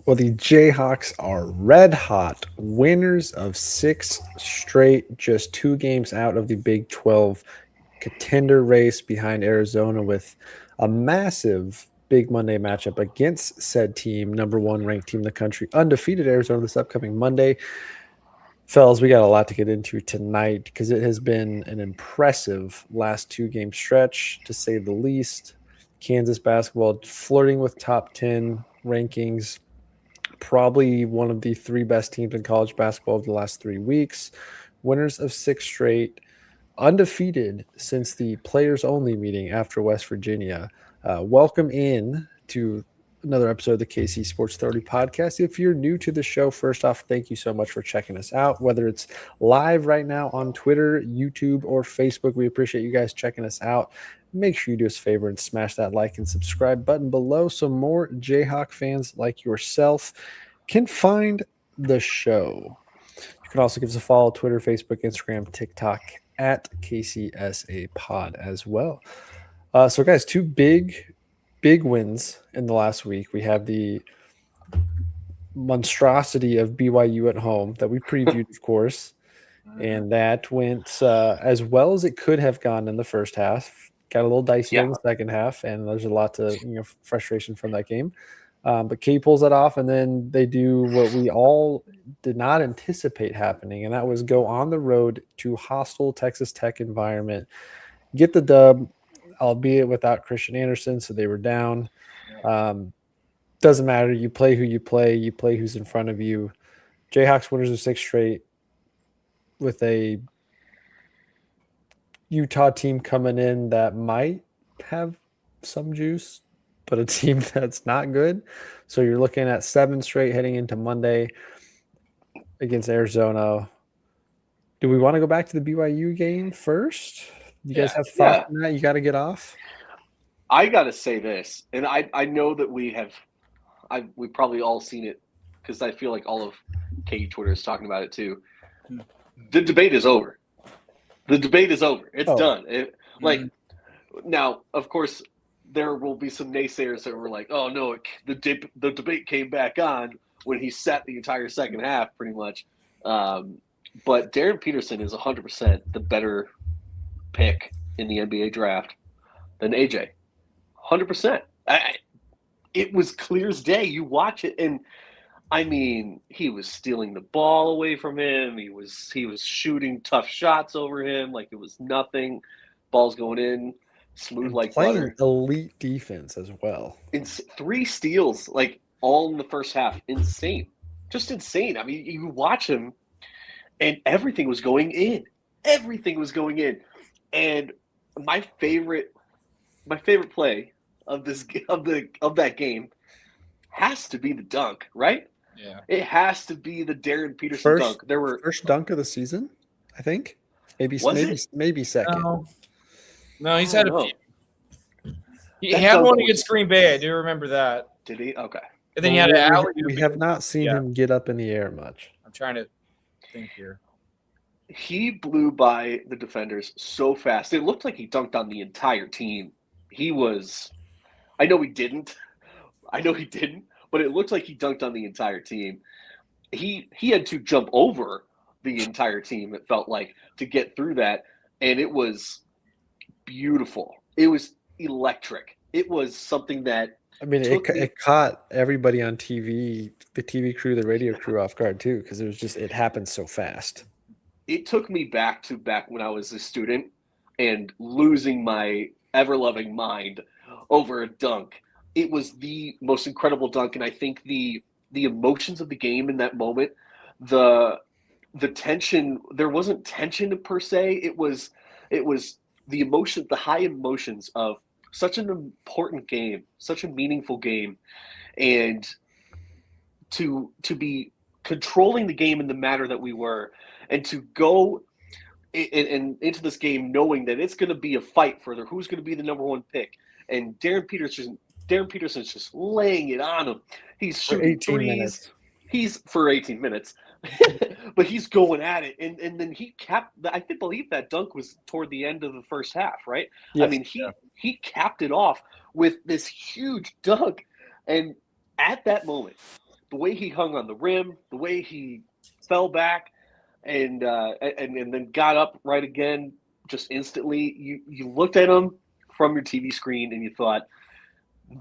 Well, the Jayhawks are red hot, winners of 6 straight, just 2 games out of the Big 12 contender race behind Arizona with a massive Big Monday matchup against said team, number one ranked team in the country, undefeated Arizona this upcoming Monday. Fellas, we got a lot to get into tonight because it has been an impressive last 2 game stretch, to say the least. Kansas basketball flirting with top 10 rankings, probably one of the 3 best teams in college basketball of the last 3 weeks, winners of 6 straight, undefeated since the players only meeting after West Virginia. Welcome in to another episode of the KC Sports 30 podcast. If you're new to the show, first off, thank you so much for checking us out, whether it's live right now on Twitter, YouTube, or Facebook. We appreciate you guys checking us out. Make sure you do us a favor and smash that like and subscribe button below so more Jayhawk fans like yourself can find the show. You can also give us a follow: Twitter, Facebook, Instagram, TikTok at KCSA Pod as well. So, guys, 2 big wins in the last week. We have the monstrosity of BYU at home that we previewed, of course, and that went as well as it could have gone in the first half. Got a little dicey in the second half, and there's a lot of frustration from that game. But K pulls that off, and then they do what we all did not anticipate happening, and that was go on the road to hostile Texas Tech environment, get the dub, albeit without Christian Anderson, so they were down. Doesn't matter. You play who you play who's in front of you. Jayhawks winners of 6 straight with a Utah team coming in that might have some juice, but a team that's not good. So you're looking at 7 straight heading into Monday against Arizona. Do we want to go back to the BYU game first? You guys have thoughts on that? You got to get off? I got to say this, and I know that we've probably all seen it because I feel like all of KU Twitter is talking about it too. The debate is over. It's done. Now, of course, there will be some naysayers that were like, "Oh no, the debate came back on when he sat the entire second half, pretty much." But Darryn Peterson is 100% the better pick in the NBA draft than AJ. 100%. It was clear as day. You watch it, and I mean, he was stealing the ball away from him. He was shooting tough shots over him like it was nothing. Ball's going in, smooth like butter. Elite defense as well. 3 steals, like all in the first half. Insane, just insane. I mean, you watch him, and everything was going in. And my favorite play of that game has to be the dunk, right? Yeah. It has to be the Darryn Peterson dunk. There were first dunk of the season, I think. Maybe second. No, he's had a few. He had one against Green Bay. I do remember that. Did he? Okay. And then he had an alley. We have not seen him get up in the air much. I'm trying to think here. He blew by the defenders so fast. It looked like he dunked on the entire team. I know he didn't, but it looked like he dunked on the entire team. He had to jump over the entire team, it felt like, to get through that, and it was beautiful. It was electric. It was something that it caught everybody on TV, the TV crew, the radio crew off guard too, because it happened so fast. It took me back when I was a student and losing my ever-loving mind over a dunk. It was the most incredible dunk, and I think the emotions of the game in that moment, the tension, there wasn't tension per se. It was the emotion, the high emotions of such an important game, such a meaningful game, and to be controlling the game in the manner that we were, and to go into this game knowing that it's going to be a fight for who's going to be the number 1 pick, and Darryn Peterson's just laying it on him. He's shooting threes. He's for 18 minutes, but he's going at it, and then he capped. I believe that dunk was toward the end of the first half, right? Yes. I mean, he capped it off with this huge dunk, and at that moment, the way he hung on the rim, the way he fell back, and then got up right again, just instantly. You looked at him from your TV screen and you thought,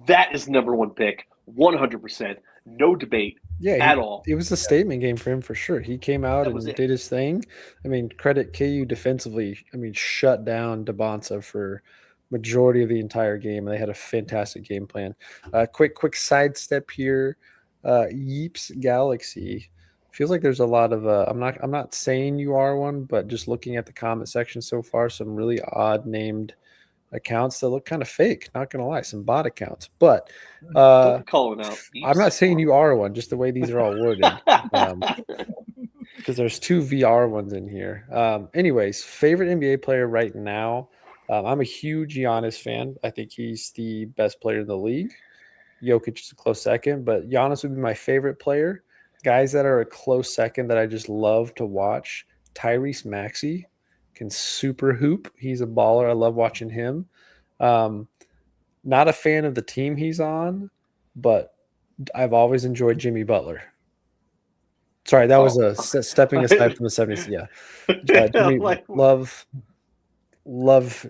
that is number one pick, 100%, no debate at all. It was a statement game for him for sure. He came out and did his thing. I mean, credit KU defensively. I mean, shut down DeBonsa for majority of the entire game. They had a fantastic game plan. Quick sidestep here. Yeeps Galaxy. Feels like there's a lot of I'm not saying you are one, but just looking at the comment section so far, some really odd named accounts that look kind of fake, not gonna lie, some bot accounts. But calling out I'm not saying you are one, just the way these are all worded. Because there's 2 VR ones in here. Anyways, favorite NBA player right now. I'm a huge Giannis fan. I think he's the best player in the league. Jokic is a close second, but Giannis would be my favorite player. Guys that are a close second that I just love to watch. Tyrese Maxey can super hoop. He's a baller. I love watching him. Not a fan of the team he's on, but I've always enjoyed Jimmy Butler. Sorry, that was a stepping aside from the 70s. Yeah. Jimmy, love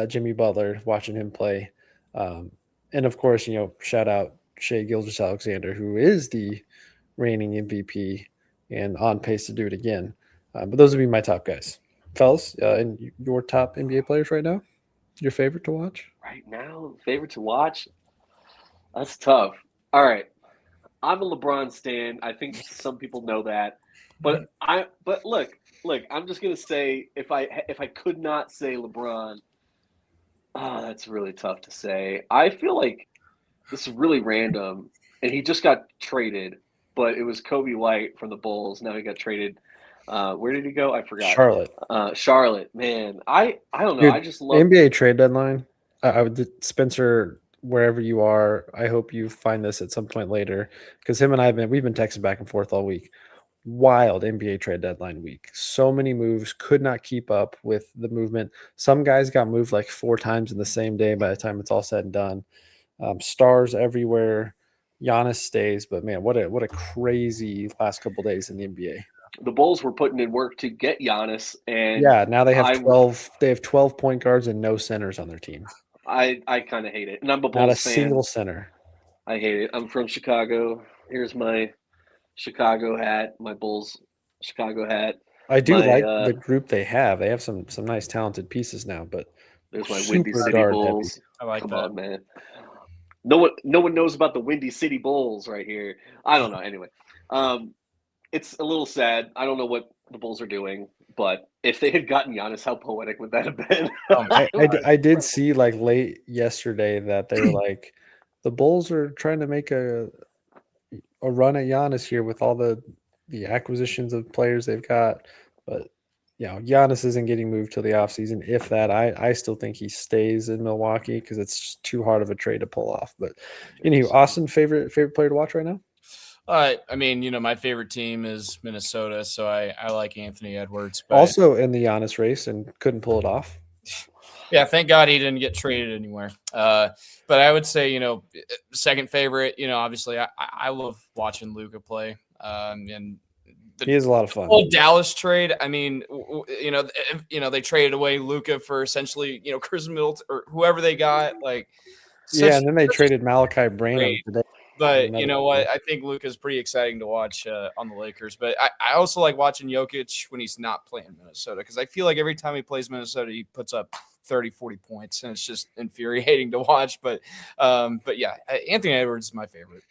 Jimmy Butler, watching him play. And of course, shout out Shai Gilgeous-Alexander, who is the reigning MVP and on pace to do it again. But those would be my top guys. Fellas, and your top NBA players right now? Your favorite to watch? Right now, favorite to watch? That's tough. All right. I'm a LeBron stan. I think some people know that. But look, I'm just gonna say if I could not say LeBron, that's really tough to say. I feel like this is really random, and he just got traded, but it was Kobe White from the Bulls. Now he got traded. Where did he go? I forgot. Charlotte, man. I don't know. Dude, I just love NBA trade deadline. I would Spencer, wherever you are, I hope you find this at some point later, because him and we've been texting back and forth all week. Wild NBA trade deadline week. So many moves, could not keep up with the movement. Some guys got moved like 4 times in the same day by the time it's all said and done. Stars everywhere. Giannis stays, but man, what a crazy last couple days in the NBA. The Bulls were putting in work to get Giannis, and now they have 12. They have 12 point guards and no centers on their team. I kind of hate it, and I'm a Bulls fan. Not a fan. Single center. I hate it. I'm from Chicago. Here's my Chicago hat, my Bulls Chicago hat. I do like the group they have. They have some nice talented pieces now, but there's my Windy City Bulls. Heavy. I like Come that. on, man. No one knows about the Windy City Bulls right here. I don't know. Anyway, it's a little sad. I don't know what the Bulls are doing, but if they had gotten Giannis, how poetic would that have been? I did see like late yesterday that they were like, the Bulls are trying to make a run at Giannis here with all the acquisitions of players they've got, but Giannis isn't getting moved till the offseason. If that, I still think he stays in Milwaukee because it's just too hard of a trade to pull off. But anyway, Austin, favorite player to watch right now? I mean, my favorite team is Minnesota, so I like Anthony Edwards. But also in the Giannis race and couldn't pull it off. Yeah, thank God he didn't get traded anywhere. But I would say, second favorite, obviously I love watching Luka play. And he is a lot of fun. Whole Dallas trade. I mean, they traded away Luka for essentially, Chris Middleton or whoever they got. Like, and then they traded Malachi Branham today. But you know what? I think Luka's pretty exciting to watch on the Lakers. But I also like watching Jokic when he's not playing Minnesota, because I feel like every time he plays Minnesota, he puts up 30, 40 points, and it's just infuriating to watch. But yeah, Anthony Edwards is my favorite.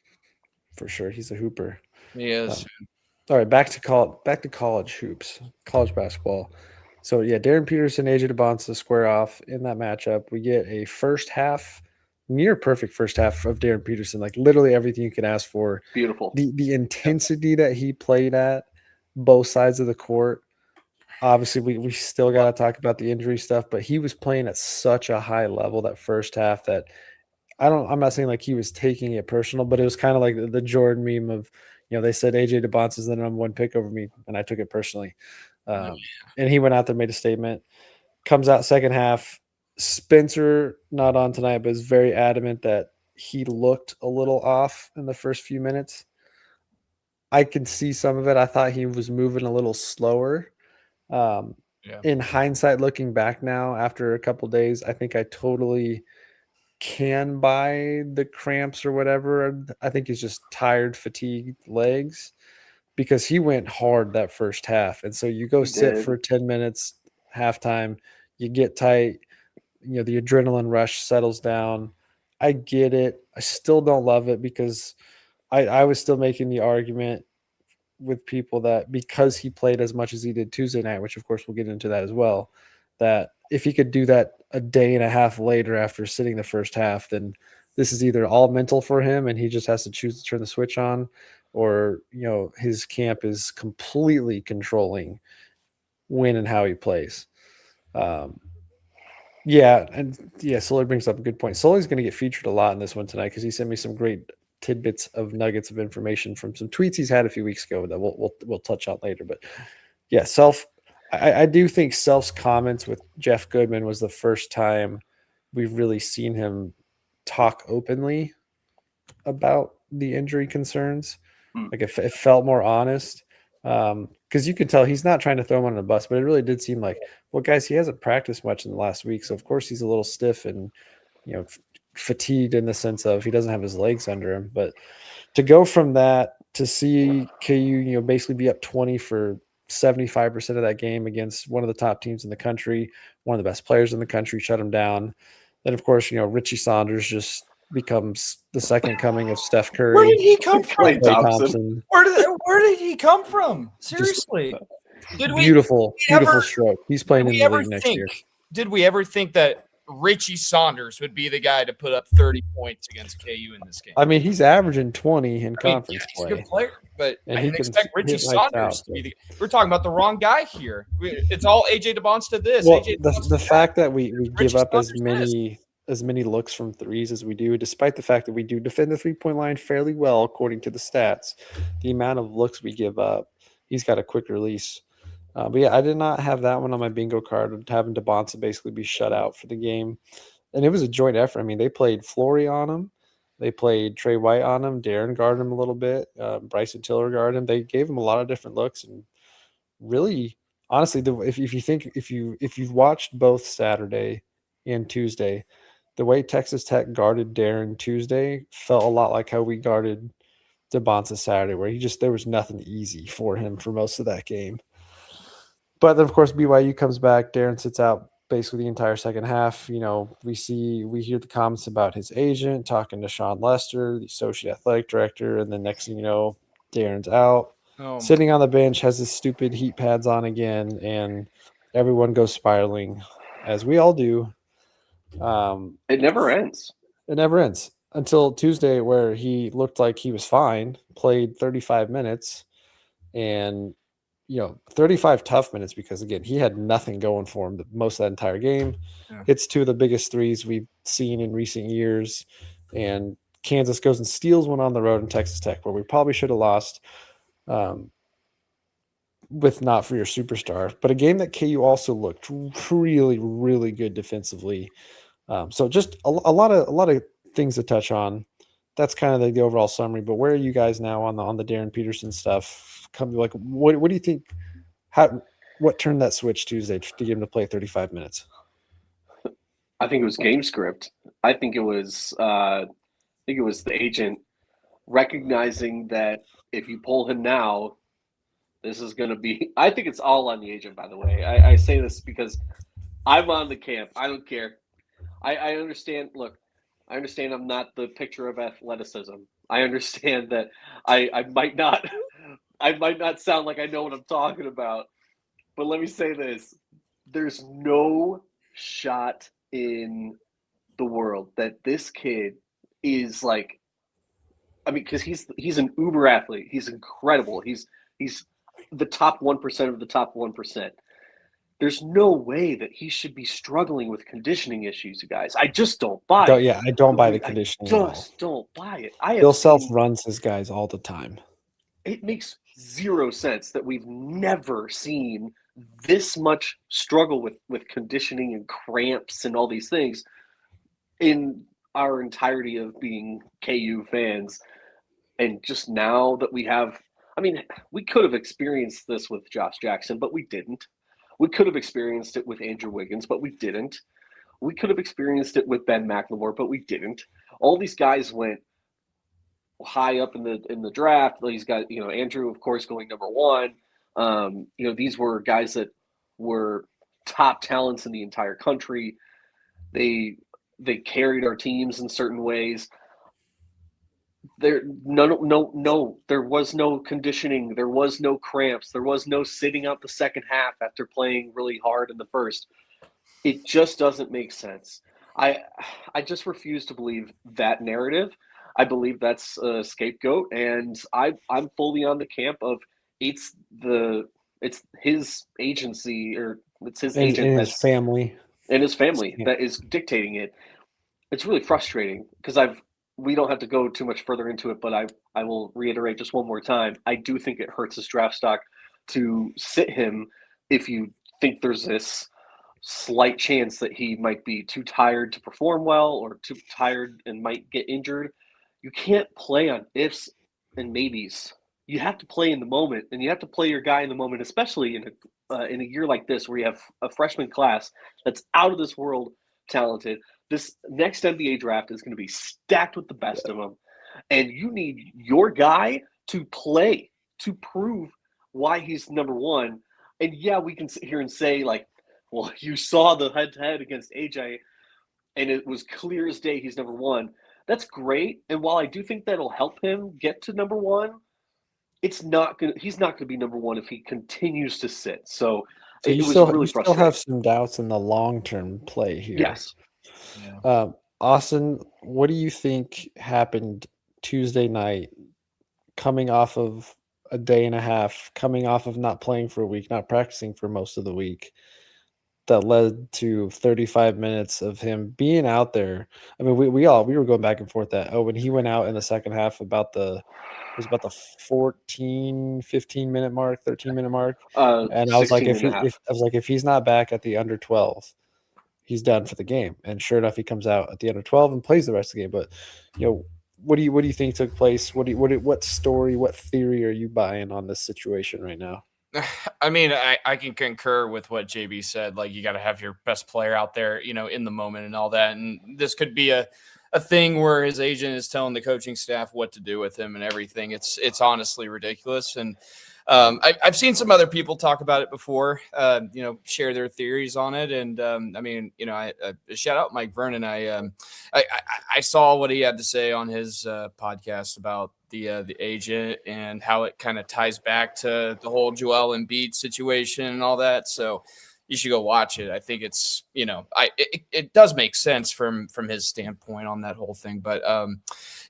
For sure. He's a hooper. He is. All right, back to college hoops, college basketball. So, Darryn Peterson, AJ DeBonsa square off in that matchup. We get a first half, near perfect first half of Darryn Peterson, like literally everything you can ask for. Beautiful. The intensity that he played at both sides of the court. Obviously, we still got to talk about the injury stuff, but he was playing at such a high level that first half that I'm not saying like he was taking it personal, but it was kind of like the Jordan meme of, they said AJ DeBonsa is the number 1 pick over me, and I took it personally. And he went out there, made a statement, comes out second half. Spencer, not on tonight, but is very adamant that he looked a little off in the first few minutes. I could see some of it. I thought he was moving a little slower. Um, Yeah. in hindsight, looking back now after a couple days, I think I totally can buy the cramps or whatever. I think he's just tired, fatigued legs because he went hard that first half. And so you go He sit did. for 10 minutes, halftime, you get tight, the adrenaline rush settles down. I get it. I still don't love it because I was still making the argument with people that because he played as much as he did Tuesday night, which of course we'll get into that as well, that if he could do that a day and a half later after sitting the first half, then this is either all mental for him and he just has to choose to turn the switch on, or his camp is completely controlling when and how he plays. Um, yeah, and yeah, Sully brings up a good point. Sully's going to get featured a lot in this one tonight because he sent me some great tidbits of nuggets of information from some tweets he's had a few weeks ago that we'll touch on later. But yeah, I do think Self's comments with Jeff Goodman was the first time we've really seen him talk openly about the injury concerns. Hmm. Like it felt more honest. Because you could tell he's not trying to throw him on the bus, but it really did seem like, well, guys, he hasn't practiced much in the last week, so of course he's a little stiff and fatigued in the sense of he doesn't have his legs under him. But to go from that to see KU, basically be up 20 for 75% of that game against one of the top teams in the country, one of the best players in the country, shut him down. Then of course, Richie Saunders just becomes the second coming of Steph Curry. Where did he come from? Klay Thompson. Where did he come from? Seriously. Beautiful stroke. He's playing in the league next year. Did we ever think that Richie Saunders would be the guy to put up 30 points against KU in this game? I mean, he's averaging 20 in conference he's play. a good player, but And I he didn't can expect Richie hit lights Saunders out, to be we're talking about the wrong guy here. It's all AJ DeBonce to this. Well, AJ the fact that we give up as Saunders many looks from threes as we do, despite the fact that we do defend the 3-point line fairly well according to the stats, the amount of looks we give up, he's got a quick release. But yeah, I did not have that one on my bingo card, having DeBonce basically be shut out for the game. And it was a joint effort. I mean, they played Flory on him. They played Trey White on him. Darryn guarded him a little bit. Bryson Tiller guarded him. They gave him a lot of different looks. And really, honestly, if you've watched both Saturday and Tuesday, the way Texas Tech guarded Darryn Tuesday felt a lot like how we guarded DeBonce Saturday, where there was nothing easy for him for most of that game. But then, of course, BYU comes back. Darryn sits out basically the entire second half. We hear the comments about his agent talking to Sean Lester, the associate athletic director, and then next thing you know, Darren's out, sitting on the bench, has his stupid heat pads on again, and everyone goes spiraling, as we all do. It never ends. It never ends until Tuesday, where he looked like he was fine, played 35 minutes, and 35 tough minutes because, again, he had nothing going for him most of that entire game. Yeah. It's two of the biggest threes we've seen in recent years. And Kansas goes and steals one on the road in Texas Tech, where we probably should have lost with not for your superstar. But a game that KU also looked really, really good defensively. So just a lot of things to touch on. That's kind of the overall summary. But where are you guys now on the Darryn Peterson stuff? What do you think? What turned that switch Tuesday to get him to play 35 minutes? I think it was game script. I think it was the agent recognizing that if you pull him now, this is going to be. I think it's all on the agent. By the way, I say this because I'm on the camp. I don't care. I understand. Look, I understand I'm not the picture of athleticism. I understand that I might not sound like I know what I'm talking about. But let me say this. There's no shot in the world that this kid is like, I mean, because he's an uber athlete. He's incredible. He's the top 1% of the top 1%. There's no way that he should be struggling with conditioning issues, you guys. I just don't buy it. Yeah, I don't buy the conditioning. I just don't buy it. Bill Self runs his guys all the time. It makes zero sense that we've never seen this much struggle with conditioning and cramps and all these things in our entirety of being KU fans. And just now that we have I mean, we could have experienced this with Josh Jackson, but we didn't. We could have experienced it with Andrew Wiggins, but we didn't. We could have experienced it with Ben McLemore, but we didn't. All these guys went high up in the draft. He's got Andrew, of course, going number one. These were guys that were top talents in the entire country. They carried our teams in certain ways. There was no conditioning. There was no cramps. There was no sitting out the second half after playing really hard in the first. It just doesn't make sense. I just refuse to believe that narrative. I believe that's a scapegoat, and I'm fully on the camp of it's his agency, or it's his agent and his family that is dictating it. It's really frustrating because we don't have to go too much further into it, but I will reiterate just one more time. I do think it hurts his draft stock to sit him if you think there's this slight chance that he might be too tired to perform well or too tired and might get injured. You can't play on ifs and maybes. You have to play in the moment, and you have to play your guy in the moment, especially in a year like this where you have a freshman class that's out of this world talented. This next NBA draft is going to be stacked with the best of them, and you need your guy to play to prove why he's number one. And yeah, we can sit here and say like, well, you saw the head-to-head against AJ, and it was clear as day he's number one. That's great, and while I do think that'll help him get to number one, he's not gonna be number one if he continues to sit. So it was really frustrating. You still have some doubts in the long-term play here. Yes. Yeah. Austin, what do you think happened Tuesday night, coming off of a day and a half, coming off of not playing for a week, not practicing for most of the week, that led to 35 minutes of him being out there? I mean, we were going back and forth that, when he went out in the second half it was about the 14, 15-minute mark, 13-minute mark. And I was like, if he's not back at the under 12, he's done for the game. And sure enough, he comes out at the under 12 and plays the rest of the game. But what do you think took place? What story, what theory are you buying on this situation right now? I mean, I can concur with what JB said. Like, you got to have your best player out there, in the moment and all that. And this could be a thing where his agent is telling the coaching staff what to do with him and everything. It's honestly ridiculous. And I've seen some other people talk about it before, share their theories on it. And I mean, I shout out Mike Vernon. I saw what he had to say on his podcast about the agent and how it kind of ties back to the whole Joel Embiid situation and all that. So you should go watch it. I think it's, it does make sense from his standpoint on that whole thing. But,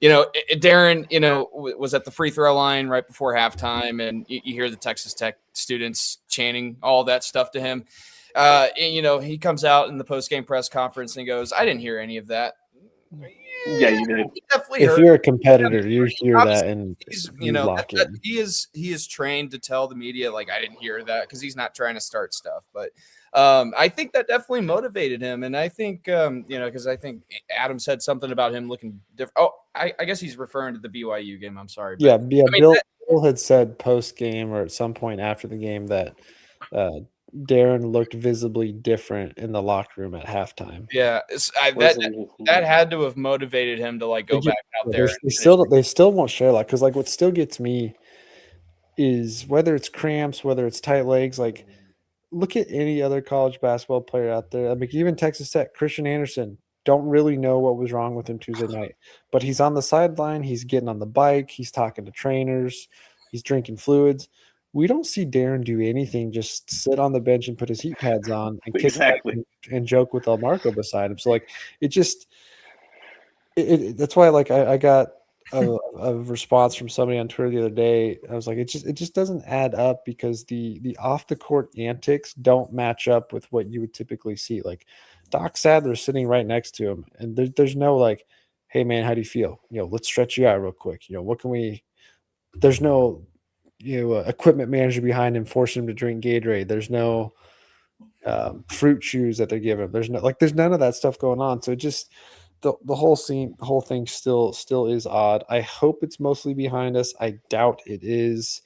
Darryn, was at the free throw line right before halftime, and you hear the Texas Tech students chanting all that stuff to him. He comes out in the post-game press conference and goes, "I didn't hear any of that." Yeah, you did. If you're a competitor, you hear that, and he is trained to tell the media, like, I didn't hear that, because he's not trying to start stuff. But I think that definitely motivated him, and I think because I think Adam said something about him looking different. Oh, I guess he's referring to the BYU game. I'm sorry. But, yeah. I mean, Bill had said post game or at some point after the game that Darryn looked visibly different in the locker room at halftime. Yeah, that had to have motivated him to go back out there. They still won't share that, because what still gets me is whether it's cramps, whether it's tight legs. Like, look at any other college basketball player out there. I mean, even Texas Tech, Christian Anderson, don't really know what was wrong with him Tuesday night, but he's on the sideline. He's getting on the bike. He's talking to trainers. He's drinking fluids. We don't see Darryn do anything, just sit on the bench and put his heat pads on and kick back and joke with El Marco beside him. So that's why I got a response from somebody on Twitter the other day. I was like, it just doesn't add up, because the off the court antics don't match up with what you would typically see. Like, Doc Sadler's sitting right next to him, and there's no like, hey man, how do you feel? Let's stretch you out real quick. What can we? There's no equipment manager behind him forcing him to drink Gatorade. There's no fruit chews that they're giving him. There's none of that stuff going on. So the whole thing still is odd. I hope it's mostly behind us. I doubt it is.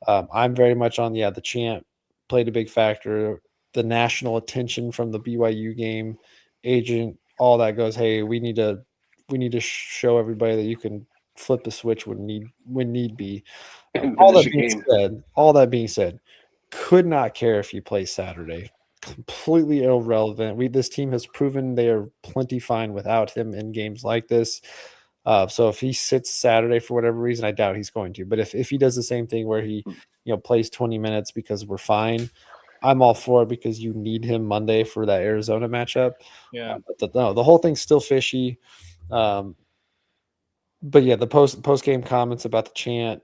I'm very much on the chant played a big factor. The national attention from the BYU game, agent, all that goes. Hey, we need to show everybody that you can flip the switch when need be. And finish a game. All that being said, could not care if you play Saturday. Completely irrelevant. This team has proven they are plenty fine without him in games like this. So if he sits Saturday for whatever reason, I doubt he's going to. But if he does the same thing where he plays 20 minutes because we're fine, I'm all for it because you need him Monday for that Arizona matchup. Yeah. But the whole thing's still fishy. But yeah, the post game comments about the chant,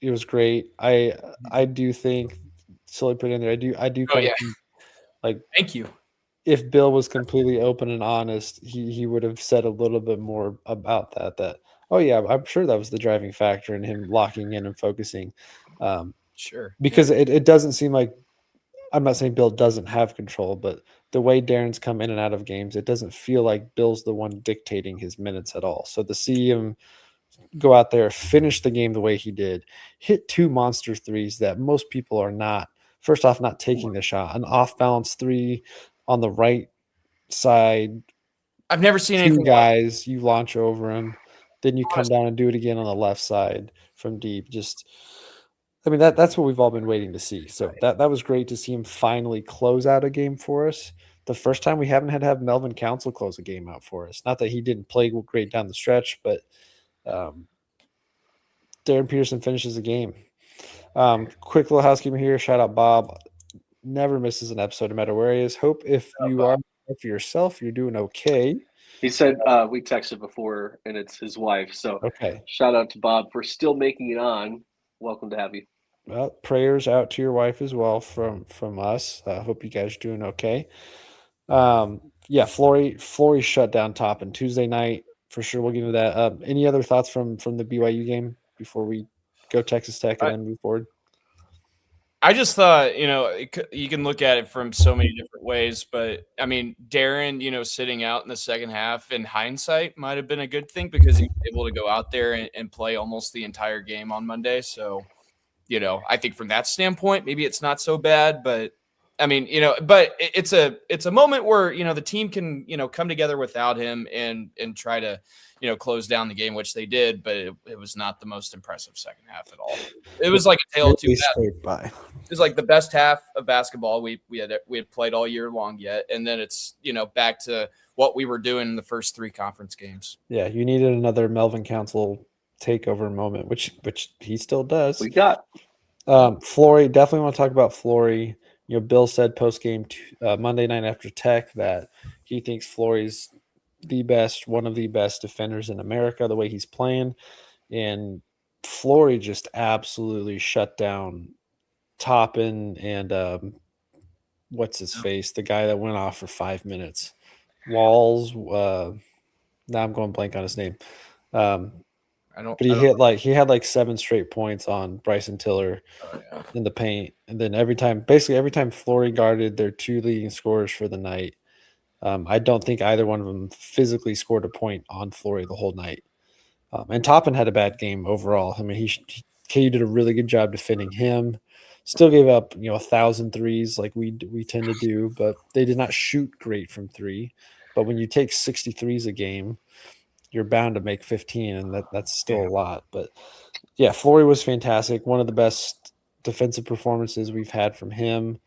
it was great. I do think silly put in there. I do kind of think, like, thank you. If Bill was completely open and honest, he would have said a little bit more about that. Oh yeah, I'm sure that was the driving factor in him locking in and focusing. Sure. Because it doesn't seem like, I'm not saying Bill doesn't have control, but the way Darren's come in and out of games, it doesn't feel like Bill's the one dictating his minutes at all. So to see him go out there, finish the game the way he did, hit 2 monster threes that most people are not, first off, not taking the shot, an off-balance 3 on the right side. I've never seen 2 anything guys, you launch over him, then you come down and do it again on the left side from deep. Just, I mean, that's what we've all been waiting to see. So that was great to see him finally close out a game for us. The first time we haven't had to have Melvin Council close a game out for us. Not that he didn't play great down the stretch, but Darryn Peterson finishes the game. Quick little housekeeping here. Shout out Bob. Never misses an episode, no matter where he is. Hope if you are for yourself, you're doing okay. He said we texted before, and it's his wife. So okay. Shout out to Bob for still making it on. Welcome to have you. Well, prayers out to your wife as well from us. Hope you guys are doing okay. Yeah, Flory shut down Toppin Tuesday night for sure. We'll get into that. Any other thoughts from the BYU game before we go Texas Tech and then move forward? I just thought, you can look at it from so many different ways, but I mean, Darryn, sitting out in the second half in hindsight might have been a good thing because he was able to go out there and play almost the entire game on Monday. So, I think from that standpoint, maybe it's not so bad, but I mean, but it's a moment where, the team can, come together without him and try to, close down the game, which they did, but it was not the most impressive second half at all. It was like a tale of two halves. It was like the best half of basketball we had played all year long yet, and then it's back to what we were doing in the first 3 conference games. Yeah, you needed another Melvin Council takeover moment, which he still does. We got Flory. Definitely want to talk about Flory. Bill said post game Monday night after Tech that he thinks Flory's one of the best defenders in America, the way he's playing. And Flory just absolutely shut down Toppin and what's his face, the guy that went off for 5 minutes. Walls. Now I'm going blank on his name. But he had like 7 straight points on Bryson Tiller in the paint, and then every time Flory guarded their 2 leading scorers for the night, I don't think either one of them physically scored a point on Flory the whole night. And Toppin had a bad game overall. I mean, KU did a really good job defending him. Still gave up 1,000 threes like we tend to do, but they did not shoot great from 3. But when you take 60 threes a game, you're bound to make 15, and that's still a lot. But yeah, Flory was fantastic. One of the best defensive performances we've had from him.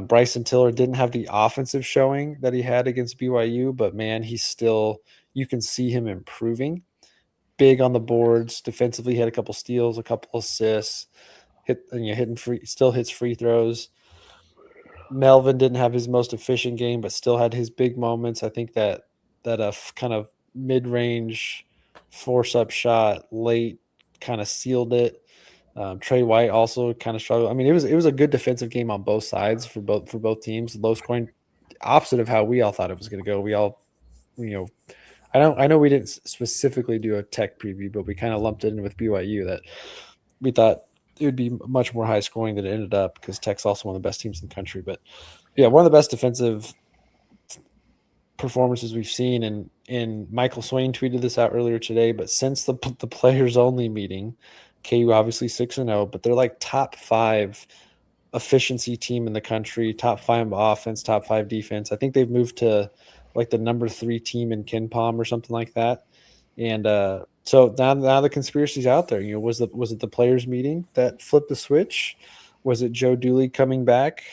Bryson Tiller didn't have the offensive showing that he had against BYU, but man, you can see him improving. Big on the boards. Defensively, he had a couple steals, a couple assists. Still hits free throws. Melvin didn't have his most efficient game, but still had his big moments. I think that kind of mid-range force-up shot late kind of sealed it. Trey White also kind of struggled. I mean, it was a good defensive game on both sides for both teams. Low scoring, opposite of how we all thought it was going to go. We all, I know we didn't specifically do a Tech preview, but we kind of lumped it in with BYU that we thought it would be much more high scoring than it ended up because Tech's also one of the best teams in the country. But yeah, one of the best defensive performances we've seen, and and Michael Swain tweeted this out earlier today, but since the players only meeting, KU obviously 6-0, but they're like top 5 efficiency team in the country, top 5 offense, top 5 defense. I think they've moved to like the number 3 team in KenPom or something like that. And so now the conspiracy's out there. You know, was it the players meeting that flipped the switch? Was it Joe Dooley coming back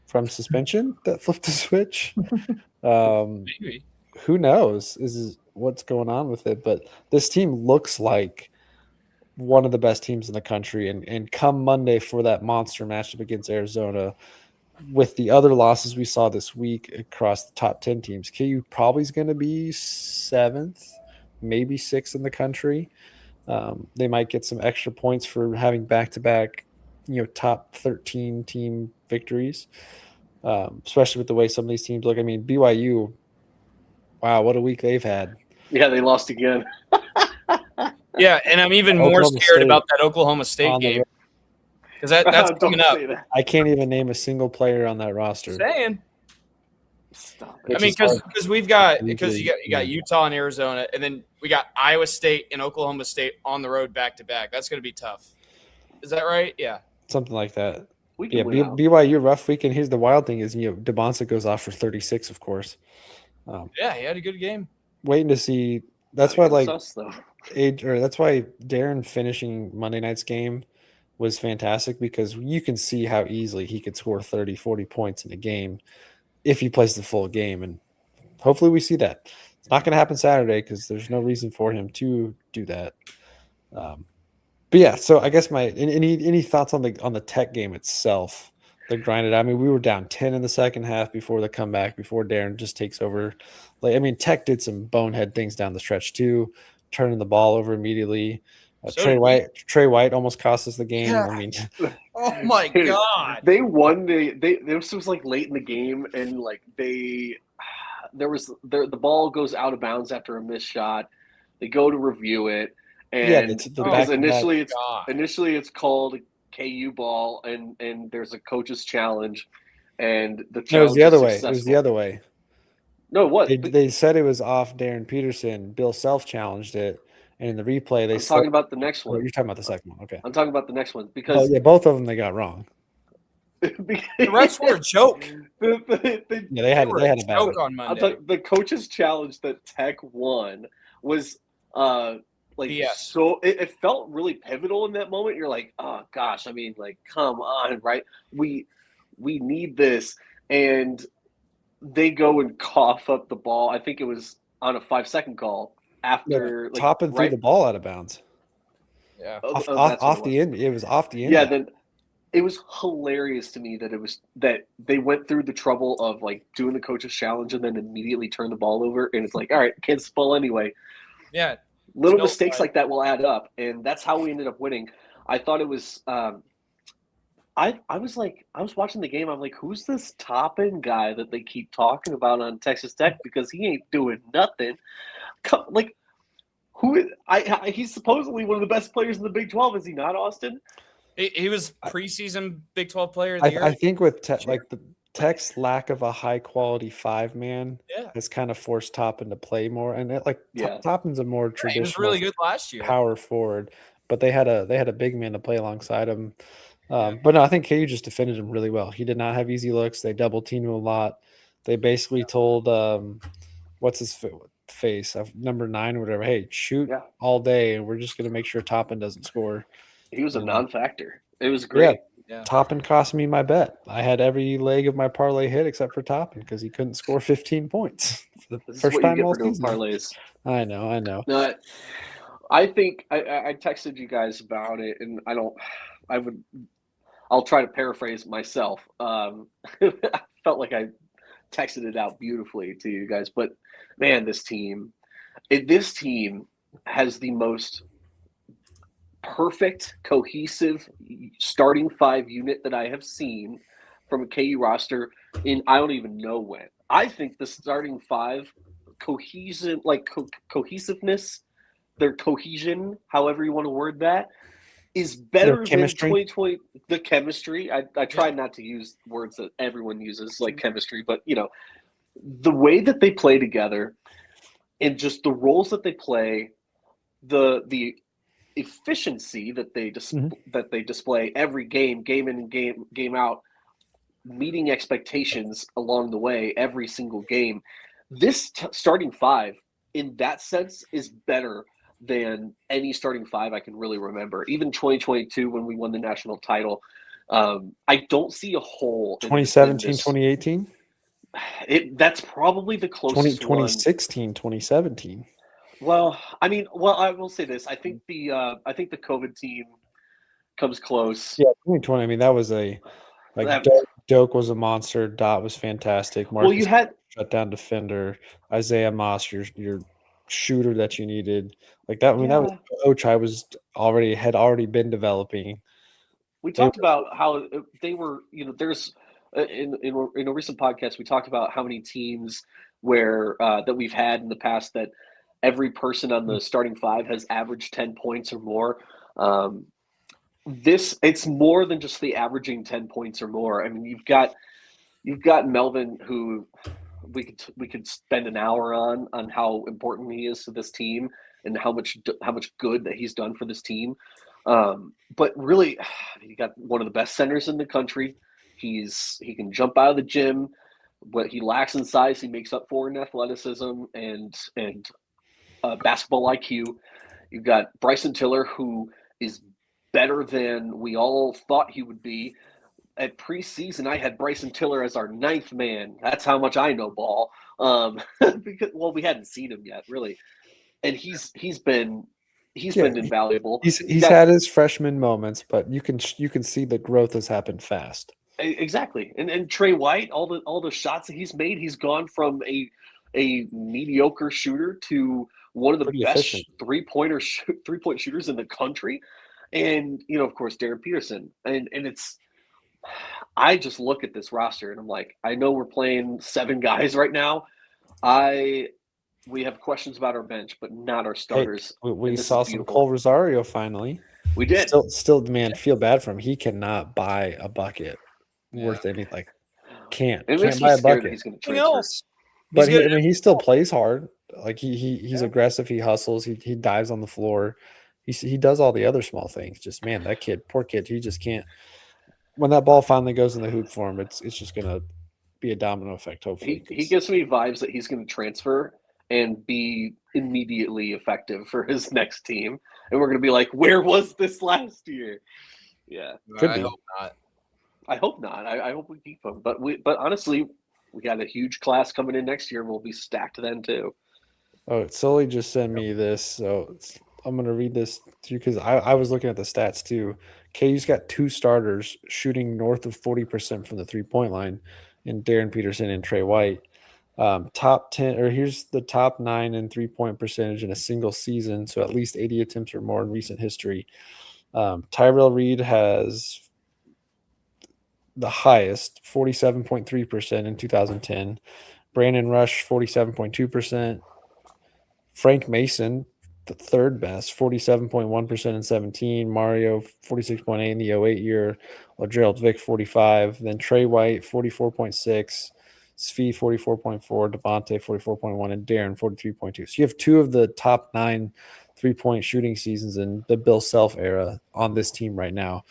from suspension that flipped the switch? Maybe. Who knows? Is what's going on with it? But this team looks like one of the best teams in the country. And come Monday for that monster matchup against Arizona, with the other losses we saw this week across the top 10 teams, KU probably is going to be 7th, maybe 6th in the country. They might get some extra points for having back-to-back, top 13 team victories, especially with the way some of these teams look. I mean, BYU, wow, what a week they've had. Yeah, they lost again. Yeah, and I'm even more scared about that Oklahoma State game because that's coming up. I can't even name a single player on that roster. Saying. Stop it. I mean, because you got Utah and Arizona, and then we got Iowa State and Oklahoma State on the road back to back. That's going to be tough. Is that right? Yeah, something like that. Yeah, BYU rough weekend. Here's the wild thing is DeBonsa goes off for 36, of course. Yeah, he had a good game. Waiting to see. That's why that's why Darryn finishing Monday night's game was fantastic, because you can see how easily he could score 30, 40 points in a game if he plays the full game. And hopefully we see that. It's not going to happen Saturday because there's no reason for him to do that. But yeah, so I guess any thoughts on the Tech game itself? They grinded. I mean, we were down 10 in the second half before the comeback, before Darryn just takes over. Tech did some bonehead things down the stretch too, turning the ball over immediately. Trey White almost cost us the game. Yeah. I mean, oh my God! They won. This was like late in the game, and like the ball goes out of bounds after a missed shot. They go to review it, and because initially it's called KU ball, and there's a coach's challenge, and the challenge it was the other way. It was the other way. No, what? They said it was off Darryn Peterson. Bill Self challenged it, and in the replay I'm talking about the next one. You're talking about the second one, okay? I'm talking about the next one because both of them they got wrong. The refs were a joke. They had a joke on Monday. The coach's challenge that Tech won was so it felt really pivotal in that moment. You're like, oh gosh, I mean, like, come on, right? We need this, and they go and cough up the ball. I think it was on a 5-second call after Toppin threw the ball out of bounds. Yeah, off the end. It was off the end. Yeah, then it was hilarious to me that they went through the trouble of like doing the coach's challenge and then immediately turn the ball over, and it's like, all right, kids ball anyway. Yeah. Little mistakes like that will add up, and that's how we ended up winning. I thought it was I was watching the game, I'm like, who's this Toppin guy that they keep talking about on Texas Tech, because he ain't doing nothing. Like, he's supposedly one of the best players in the Big 12, is he not, Austin? He was preseason Big 12 player of the year. I think with the Tech's lack of a high quality 5-man has kind of forced Toppin to play more, and Toppin's a more traditional. He was really good last year, power forward, but they had a big man to play alongside him. But no, I think KU just defended him really well. He did not have easy looks. They double teamed him a lot. They basically told what's his face, number 9 or whatever, hey, shoot all day, and we're just going to make sure Toppin doesn't score. He was a non-factor. It was great. Yeah. Toppin cost me my bet. I had every leg of my parlay hit except for Toppin because he couldn't score 15 points for the first time all season. Parlays. I know. No, I think I texted you guys about it, and I'll try to paraphrase myself. I felt like I texted it out beautifully to you guys, but man, this team has the most perfect, cohesive starting 5 unit that I have seen from a KU roster in I don't even know when. I think the starting 5 cohesiveness, their cohesion, however you want to word that, is better than 2020. The chemistry. I try not to use words that everyone uses, like chemistry, but the way that they play together, and just the roles that they play, the efficiency that they display every game in and game out, meeting expectations along the way every single game. This starting five, in that sense, is better than any starting five I can really remember. Even 2022 when we won the national title, I don't see a hole. 2017, 2018? That's probably the closest 2016, 2017. Well, I mean, I will say this. I think the COVID team comes close. Yeah, 2020. I mean, that was Doak was a monster. Dot was fantastic. Marcus, you had shutdown defender. Isaiah Moss, your shooter that you needed. Like that. I mean, that was Ochai had already been developing. We talked about how they were. There's in a recent podcast we talked about how many teams where that we've had in the past that every person on the starting five has averaged 10 points or more. It's more than just the averaging 10 points or more. I mean, you've got Melvin, who we could spend an hour on how important he is to this team and how much good that he's done for this team. But really, he got one of the best centers in the country. He can jump out of the gym. What he lacks in size, he makes up for in athleticism and basketball IQ. You've got Bryson Tiller, who is better than we all thought he would be. At preseason, I had Bryson Tiller as our ninth man. That's how much I know ball. Because we hadn't seen him yet, really, and he's been invaluable. He's had his freshman moments, but you can see the growth has happened fast. Exactly, and Trey White, all the shots that he's made, he's gone from a mediocre shooter to one of the best three-point shooters in the country, and of course Darryn Peterson, and it's. I just look at this roster and I'm like, I know we're playing 7 guys right now. We have questions about our bench, but not our starters. Hey, we saw some Cole Rosario finally. We did. Still, man, feel bad for him. He cannot buy a bucket worth anything. Can't buy a bucket. He's going to transfer. But he still plays hard. Like he's aggressive. He hustles. He dives on the floor. He does all the other small things. Just man, that poor kid. He just can't. When that ball finally goes in the hoop for him, it's just going to be a domino effect, hopefully. He gives me vibes that he's going to transfer and be immediately effective for his next team. And we're going to be like, where was this last year? Yeah. I hope not. I hope not. I hope we keep him. But honestly, we got a huge class coming in next year, and we'll be stacked then too. Oh, Sully just sent me this, so I'm going to read this to you because I was looking at the stats too. KU's got 2 starters shooting north of 40% from the 3-point line in Darryn Peterson and Trey White. Top 10, or here's the top 9 in 3-point percentage in a single season, so at least 80 attempts or more in recent history. Tyrell Reed has the highest, 47.3% in 2010. Brandon Rush, 47.2%. Frank Mason, the third best, 47.1% in 17. Mario, 46.8 in the 08 year. Gerald Vick, 45. Then Trey White, 44.6. Svi, 44.4. Devontae, 44.1. And Darryn, 43.2. So you have 2 of the top 9 3-point shooting seasons in the Bill Self era on this team right now,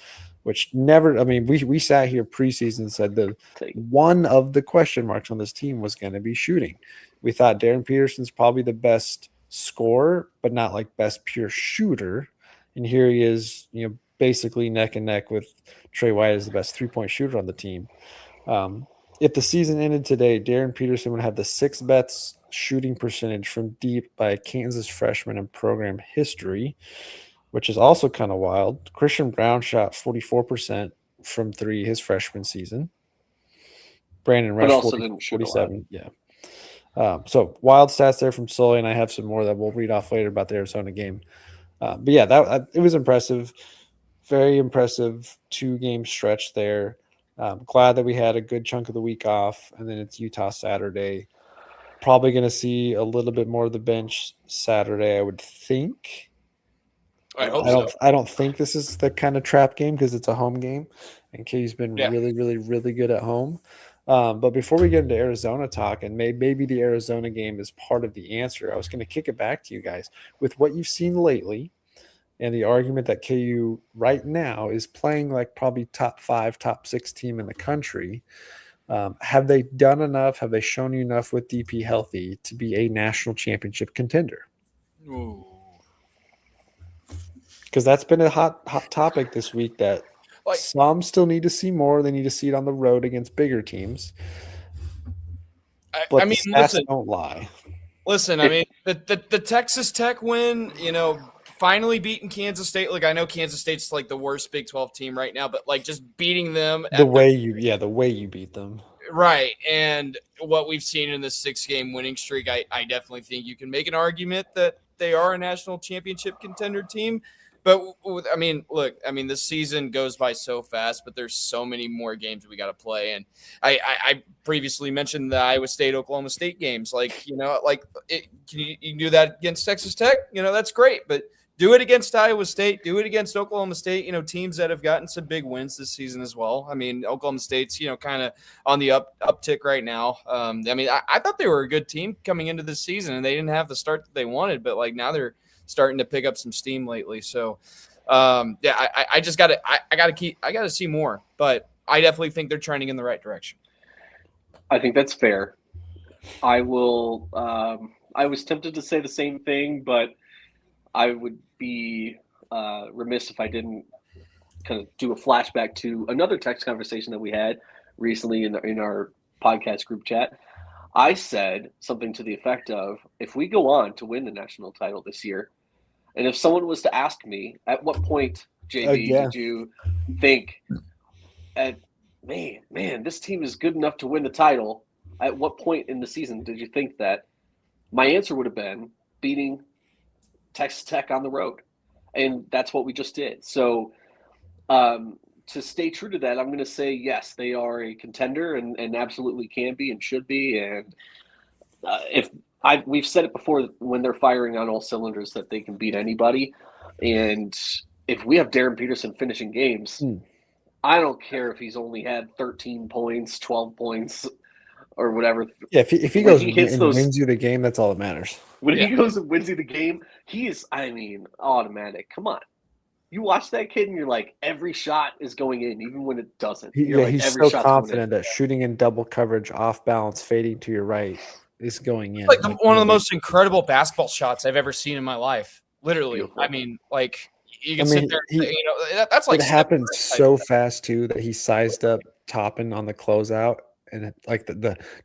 which never – I mean, we sat here preseason and said that one of the question marks on this team was going to be shooting. We thought Darryn Peterson's probably the best scorer, but not like best pure shooter. And here he is, basically neck and neck with Trey White as the best 3-point shooter on the team. If the season ended today, Darryn Peterson would have the 6th best shooting percentage from deep by a Kansas freshman in program history, which is also kind of wild. Christian Brown shot 44% from 3 his freshman season. Brandon Rush, 47. Yeah. So wild stats there from Sully, and I have some more that we'll read off later about the Arizona game. But yeah, it was impressive. Very impressive 2-game stretch there. Glad that we had a good chunk of the week off, and then it's Utah Saturday. Probably going to see a little bit more of the bench Saturday, I would think. I hope so. I don't think this is the kind of trap game because it's a home game, and KU's been really, really, really good at home. But before we get into Arizona talk, and maybe the Arizona game is part of the answer, I was going to kick it back to you guys with what you've seen lately and the argument that KU right now is playing like probably top 5, top 6 team in the country. Have they done enough? Have they shown you enough with DP healthy to be a national championship contender? Ooh. Because that's been a hot topic this week that Like, some still need to see more. They need to see it on the road against bigger teams. But I mean, the stats listen. don't lie. Listen, I mean, the Texas Tech win, finally beating Kansas State. Like, I know Kansas State's like the worst Big 12 team right now, but like just beating them The way you beat them. right. And what we've seen in this 6-game winning streak, I definitely think you can make an argument that they are a national championship contender team. But this season goes by so fast, but there's so many more games we got to play. And I previously mentioned the Iowa State, Oklahoma State games. You can do that against Texas Tech. That's great. But do it against Iowa State. Do it against Oklahoma State. Teams that have gotten some big wins this season as well. I mean, Oklahoma State's kind of on the uptick right now. I thought they were a good team coming into this season, and they didn't have the start that they wanted. But now they're starting to pick up some steam lately. So, I just got to see more. But I definitely think they're trending in the right direction. I think that's fair. I will. I was tempted to say the same thing, but I would be remiss if I didn't kind of do a flashback to another text conversation that we had recently in our podcast group chat. I said something to the effect of, if we go on to win the national title this year, and if someone was to ask me, at what point, JB, did you think, man, this team is good enough to win the title, at what point in the season did you think that? My answer would have been beating Texas Tech on the road. And that's what we just did. So to stay true to that, I'm going to say, yes, they are a contender and absolutely can be and should be. And we've said it before, when they're firing on all cylinders, that they can beat anybody. And if we have Darryn Peterson finishing games, I don't care if he's only had 13 points, 12 points, or whatever. Yeah, if he goes and wins you the game, that's all that matters. When he goes and wins you the game, he is, automatic. Come on. You watch that kid and you're like, every shot is going in, even when it doesn't. He's so confident that shooting in double coverage, off balance, fading to your right is going in. Like one of the most incredible basketball shots I've ever seen in my life. Literally. Beautiful. I mean, you can sit there, that's like. It happened so fast too that he sized up Toppin on the closeout, and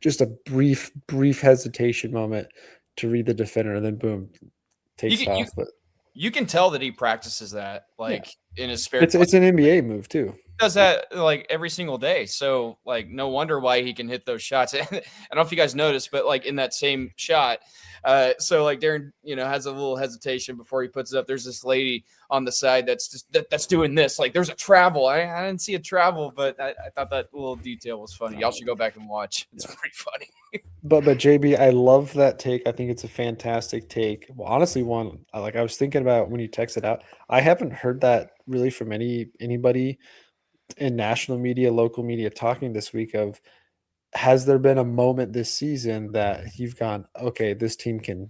just a brief hesitation moment to read the defender, and then boom, takes off. But you can tell that he practices that in his spare time. It's an NBA move too. He does that every single day. So no wonder why he can hit those shots. I don't know if you guys noticed, but in that same shot, Darryn, has a little hesitation before he puts it up. There's this lady on the side that's doing this. There's a travel. I didn't see a travel, but I thought that little detail was funny. Y'all should go back and watch. It's pretty funny. But JB, I love that take. I think it's a fantastic take. Well, honestly, one I was thinking about when you texted out. I haven't heard that really from anybody in national media, local media talking this week of, has there been a moment this season that you've gone, okay, this team can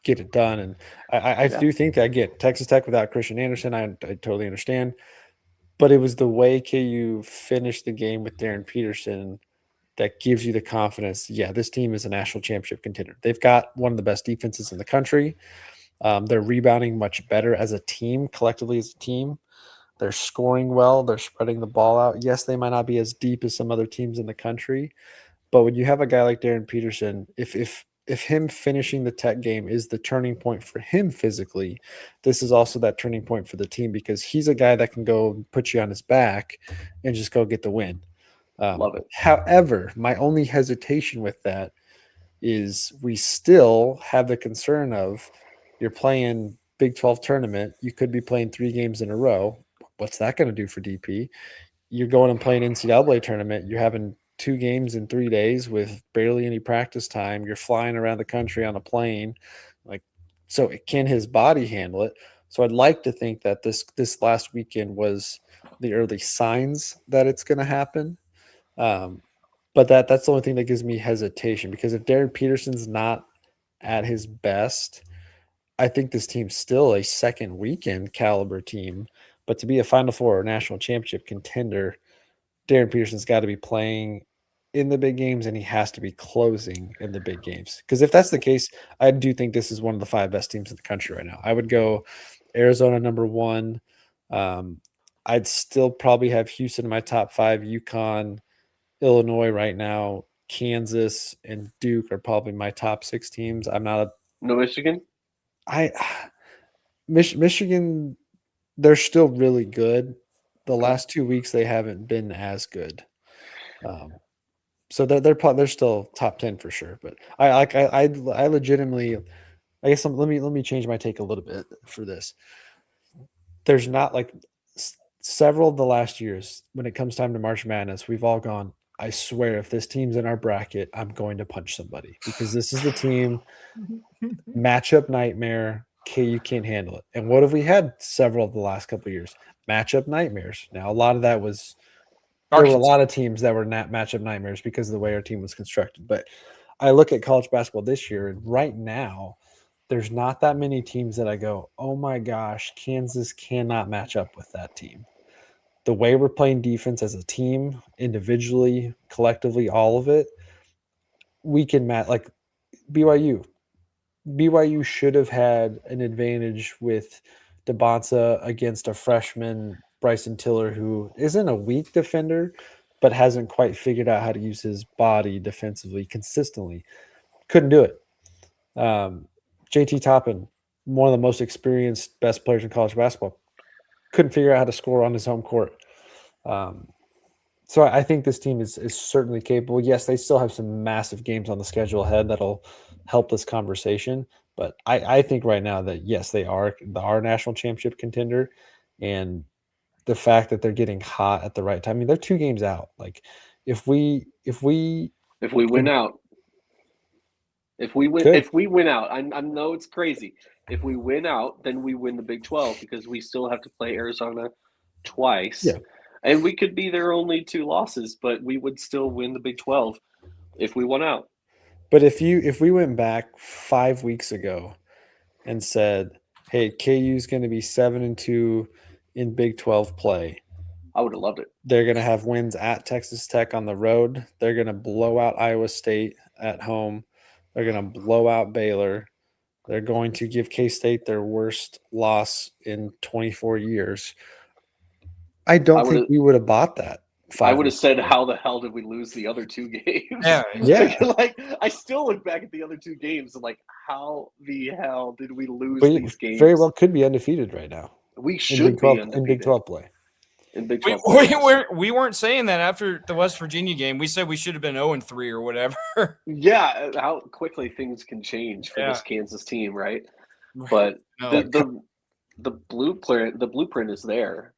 get it done? And I do think that, again, Texas Tech without Christian Anderson, I totally understand. But it was the way KU finished the game with Darryn Peterson that gives you the confidence. Yeah, this team is a national championship contender. They've got one of the best defenses in the country. They're rebounding much better as a team, collectively as a team. They're scoring well. They're spreading the ball out. Yes, they might not be as deep as some other teams in the country, but when you have a guy like Darryn Peterson, if him finishing the Tech game is the turning point for him physically, this is also that turning point for the team, because he's a guy that can go put you on his back and just go get the win. Love it. However, my only hesitation with that is we still have the concern of, you're playing Big 12 tournament. You could be playing 3 games in a row. What's that going to do for DP? You're going and playing NCAA tournament. You're having 2 games in 3 days with barely any practice time. You're flying around the country on a plane. So can his body handle it? So I'd like to think that this last weekend was the early signs that it's going to happen. But that's the only thing that gives me hesitation because if Darryn Peterson's not at his best, I think this team's still a second weekend caliber team. But to be a Final Four or national championship contender, Darryn Peterson's got to be playing in the big games and he has to be closing in the big games. Because if that's the case, I do think this is one of the 5 best teams in the country right now. I would go Arizona number 1. I'd still probably have Houston in my top 5, UConn, Illinois right now, Kansas, and Duke are probably my top 6 teams. I'm not a No Michigan? Michigan, they're still really good. The last 2 weeks they haven't been as good. So they're still top 10 for sure. But I legitimately, I guess let me change my take a little bit for this. There's not like several of the last years when it comes time to March Madness, we've all gone, I swear if this team's in our bracket, I'm going to punch somebody because this is the team matchup nightmare. KU can't handle it. And what have we had several of the last couple of years? Matchup nightmares. Now, a lot of that was there were a lot of teams that were not matchup nightmares because of the way our team was constructed. But I look at college basketball this year, and right now, there's not that many teams that I go, oh my gosh, Kansas cannot match up with that team. The way we're playing defense as a team, individually, collectively, all of it, we can match. Like BYU. BYU should have had an advantage with DeBonsa against a freshman Bryson Tiller, who isn't a weak defender, but hasn't quite figured out how to use his body defensively consistently. Couldn't do it. JT Toppin, one of the most experienced, best players in college basketball, couldn't figure out how to score on his home court. So I think this team is certainly capable. Yes, they still have some massive games on the schedule ahead that'll help this conversation. But I think right now that, yes, they are national championship contender. And the fact that they're getting hot at the right time. I mean, they're 2 games out. Like if we win out, if we win out, I know it's crazy. If we win out, then we win the Big 12 because we still have to play Arizona twice. Yeah. And we could be their only 2 losses, but we would still win the Big 12 if we won out. But if we went back 5 weeks ago and said, hey, KU's going to be 7-2 in Big 12 play, I would have loved it. They're going to have wins at Texas Tech on the road. They're going to blow out Iowa State at home. They're going to blow out Baylor. They're going to give K-State their worst loss in 24 years. I don't think we would have bought that. I would have said, how the hell did we lose the other 2 games? Yeah. Like, I still look back at the other 2 games and like, how the hell did we lose these games? Very well could be undefeated right now. We should be undefeated. In Big 12 play. In Big 12 play. We weren't saying that after the West Virginia game. We said we should have been 0-3 or whatever. Yeah, how quickly things can change for this Kansas team, right? But the blueprint is there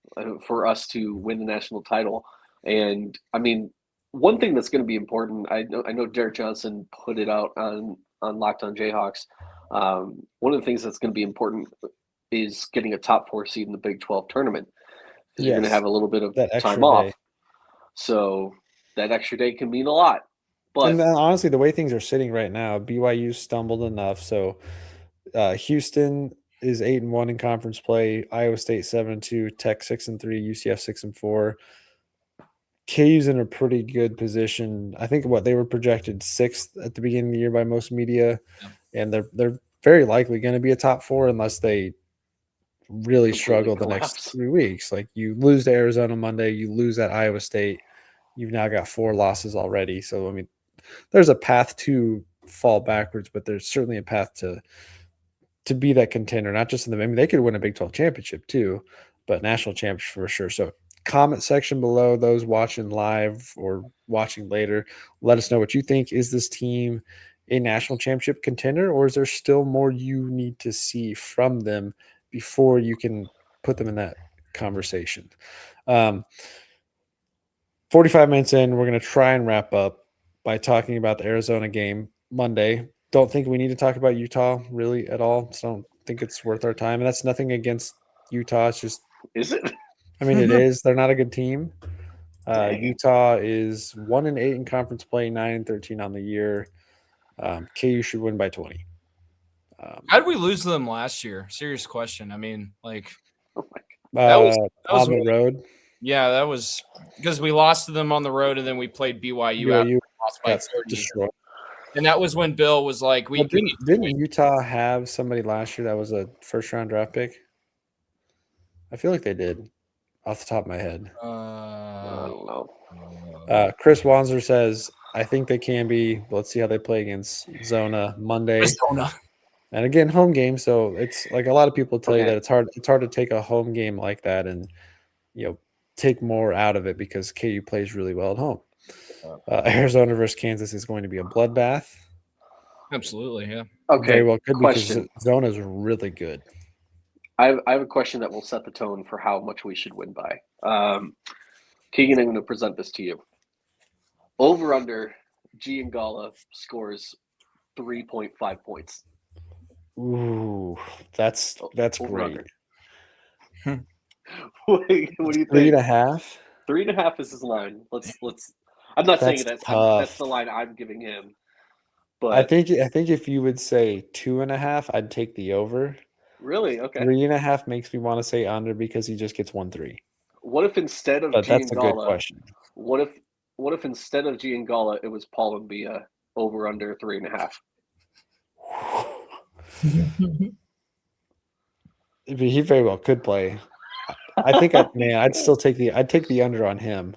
for us to win the national title. And I mean, one thing that's going to be important, I know Derek Johnson put it out on Locked On Jayhawks. One of the things that's going to be important is getting a top 4 seed in the Big 12 tournament. Because you're going to have a little bit of time off. So that extra day can mean a lot. But and honestly, the way things are sitting right now, BYU stumbled enough. So Houston is 8-1 in conference play. Iowa State 7-2, Tech 6-3, UCF 6-4. KU's in a pretty good position. I think they were projected 6th at the beginning of the year by most media, and they're very likely going to be a top 4 unless they really struggle the next 3 weeks. Like you lose to Arizona Monday, you lose at Iowa State, you've now got 4 losses already. So I mean, there's a path to fall backwards, but there's certainly a path to be that contender, not just in the. I mean, they could win a Big 12 championship too, but national championship for sure. So comment section below, those watching live or watching later, let us know what you think. Is this team a national championship contender, or is there still more you need to see from them before you can put them in that conversation? 45 minutes in, we're going to try and wrap up by talking about the Arizona game Monday. Don't think we need to talk about Utah really at all. So I don't think it's worth our time. And that's nothing against Utah. It's just, is it? I mean, it is. They're not a good team, Dang. Utah is 1-8 in conference play, 9-13 on the year. KU should win by 20. How did we lose to them last year? Serious question. I mean, like Oh my that was on the really- road. Yeah, that was because we lost to them on the road, and then we played BYU out, lost by got 30. destroyed. And that was when Bill was like, Well, didn't Utah have somebody last year that was a first-round draft pick? I feel like they did, off the top of my head. I don't know. Chris Wanzer says, I think they can be. Let's see how they play against Zona Monday. Zona. And again, home game. So it's like a lot of people tell you Okay. that it's hard to take a home game like that and take more out of it because KU plays really well at home. Arizona versus Kansas is going to be a bloodbath. Absolutely, yeah. Okay. Very well could Question. because Zona is really good. I have a question that will set the tone for how much we should win by. Keegan, I'm going to present this to you. Over under Giangallo scores 3.5 points. Ooh, that's Over great. under. What do you think? 3.5. 3.5 is his line. Let's. I'm not saying That's that's tough. the line I'm giving him. But I think if you would say 2.5, I'd take the over. really, okay. 3.5 makes me want to say under because he just gets 1-3. What if instead of But that's a good Giangallo, question. what if instead of Giangallo it was Paul Mbia over under 3.5? He very well could play. I think I'd still take the under on him.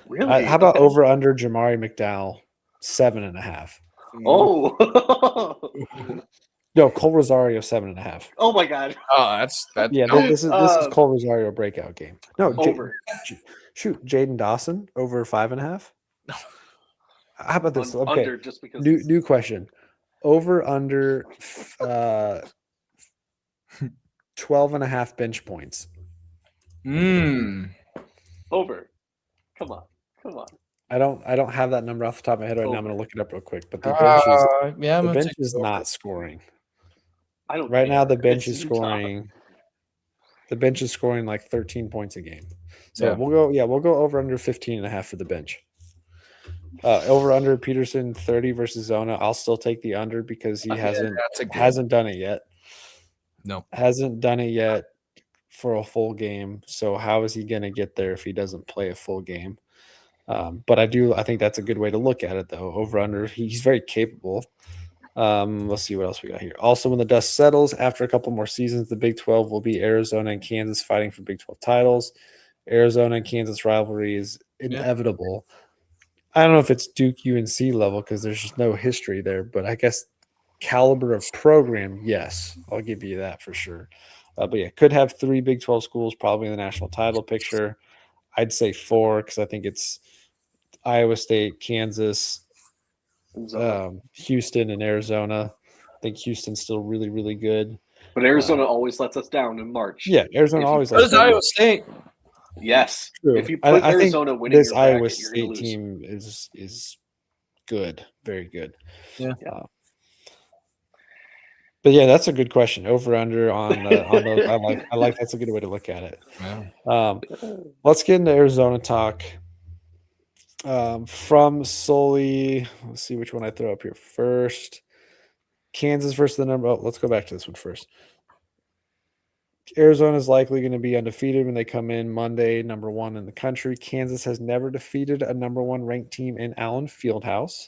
Really? How about Okay. over under Jamari McDowell 7.5? Oh. No, Cole Rosario 7.5. Oh my God. Oh, that's Yeah, no. this is Cole Rosario breakout game. No, Over. Jaden Dawson over 5.5. How about this? Okay, Under just because. new question. Over under 12.5 bench points. Over. Come on. I don't have that number off the top of my head right now. I'm Over. going to look it up real quick. But the bench is over. not scoring. I don't. Right now, the care. bench It's is Utah. scoring. The bench is scoring like 13 points a game. So Yeah. we'll go over under 15.5 for the bench. Over under Peterson 30 versus Zona. I'll still take the under because he hasn't done it yet. No. Hasn't done it yet for a full game. So how is he going to get there if he doesn't play a full game? But I think that's a good way to look at it though. Over under, he's very capable. Let's see what else we got here. Also, when the dust settles after a couple more seasons, the Big 12 will be Arizona and Kansas fighting for Big 12 titles. Arizona and Kansas rivalry is inevitable. I don't know if it's Duke UNC level because there's just no history there, but I guess caliber of program, yes, I'll give you that for sure. But yeah, could have 3 Big 12 schools probably in the national title picture. I'd say 4 because I think it's Iowa State, Kansas, Houston, and Arizona. I think Houston's still really, really good. But Arizona always lets us down in March. Yeah, Arizona always lets us down. Iowa State. Yes. True. If you put I Arizona think winning this your bracket, Iowa you're going to State lose. team is good, very good. Yeah. But yeah, that's a good question. Over under on those. I like that's a good way to look at it. Yeah. Let's get into Arizona talk. From Sully, let's see which one I throw up here first. Kansas versus the number. Oh, let's go back to this one first. Arizona is likely going to be undefeated when they come in Monday, number 1 in the country. Kansas has never defeated a number 1 ranked team in Allen Fieldhouse.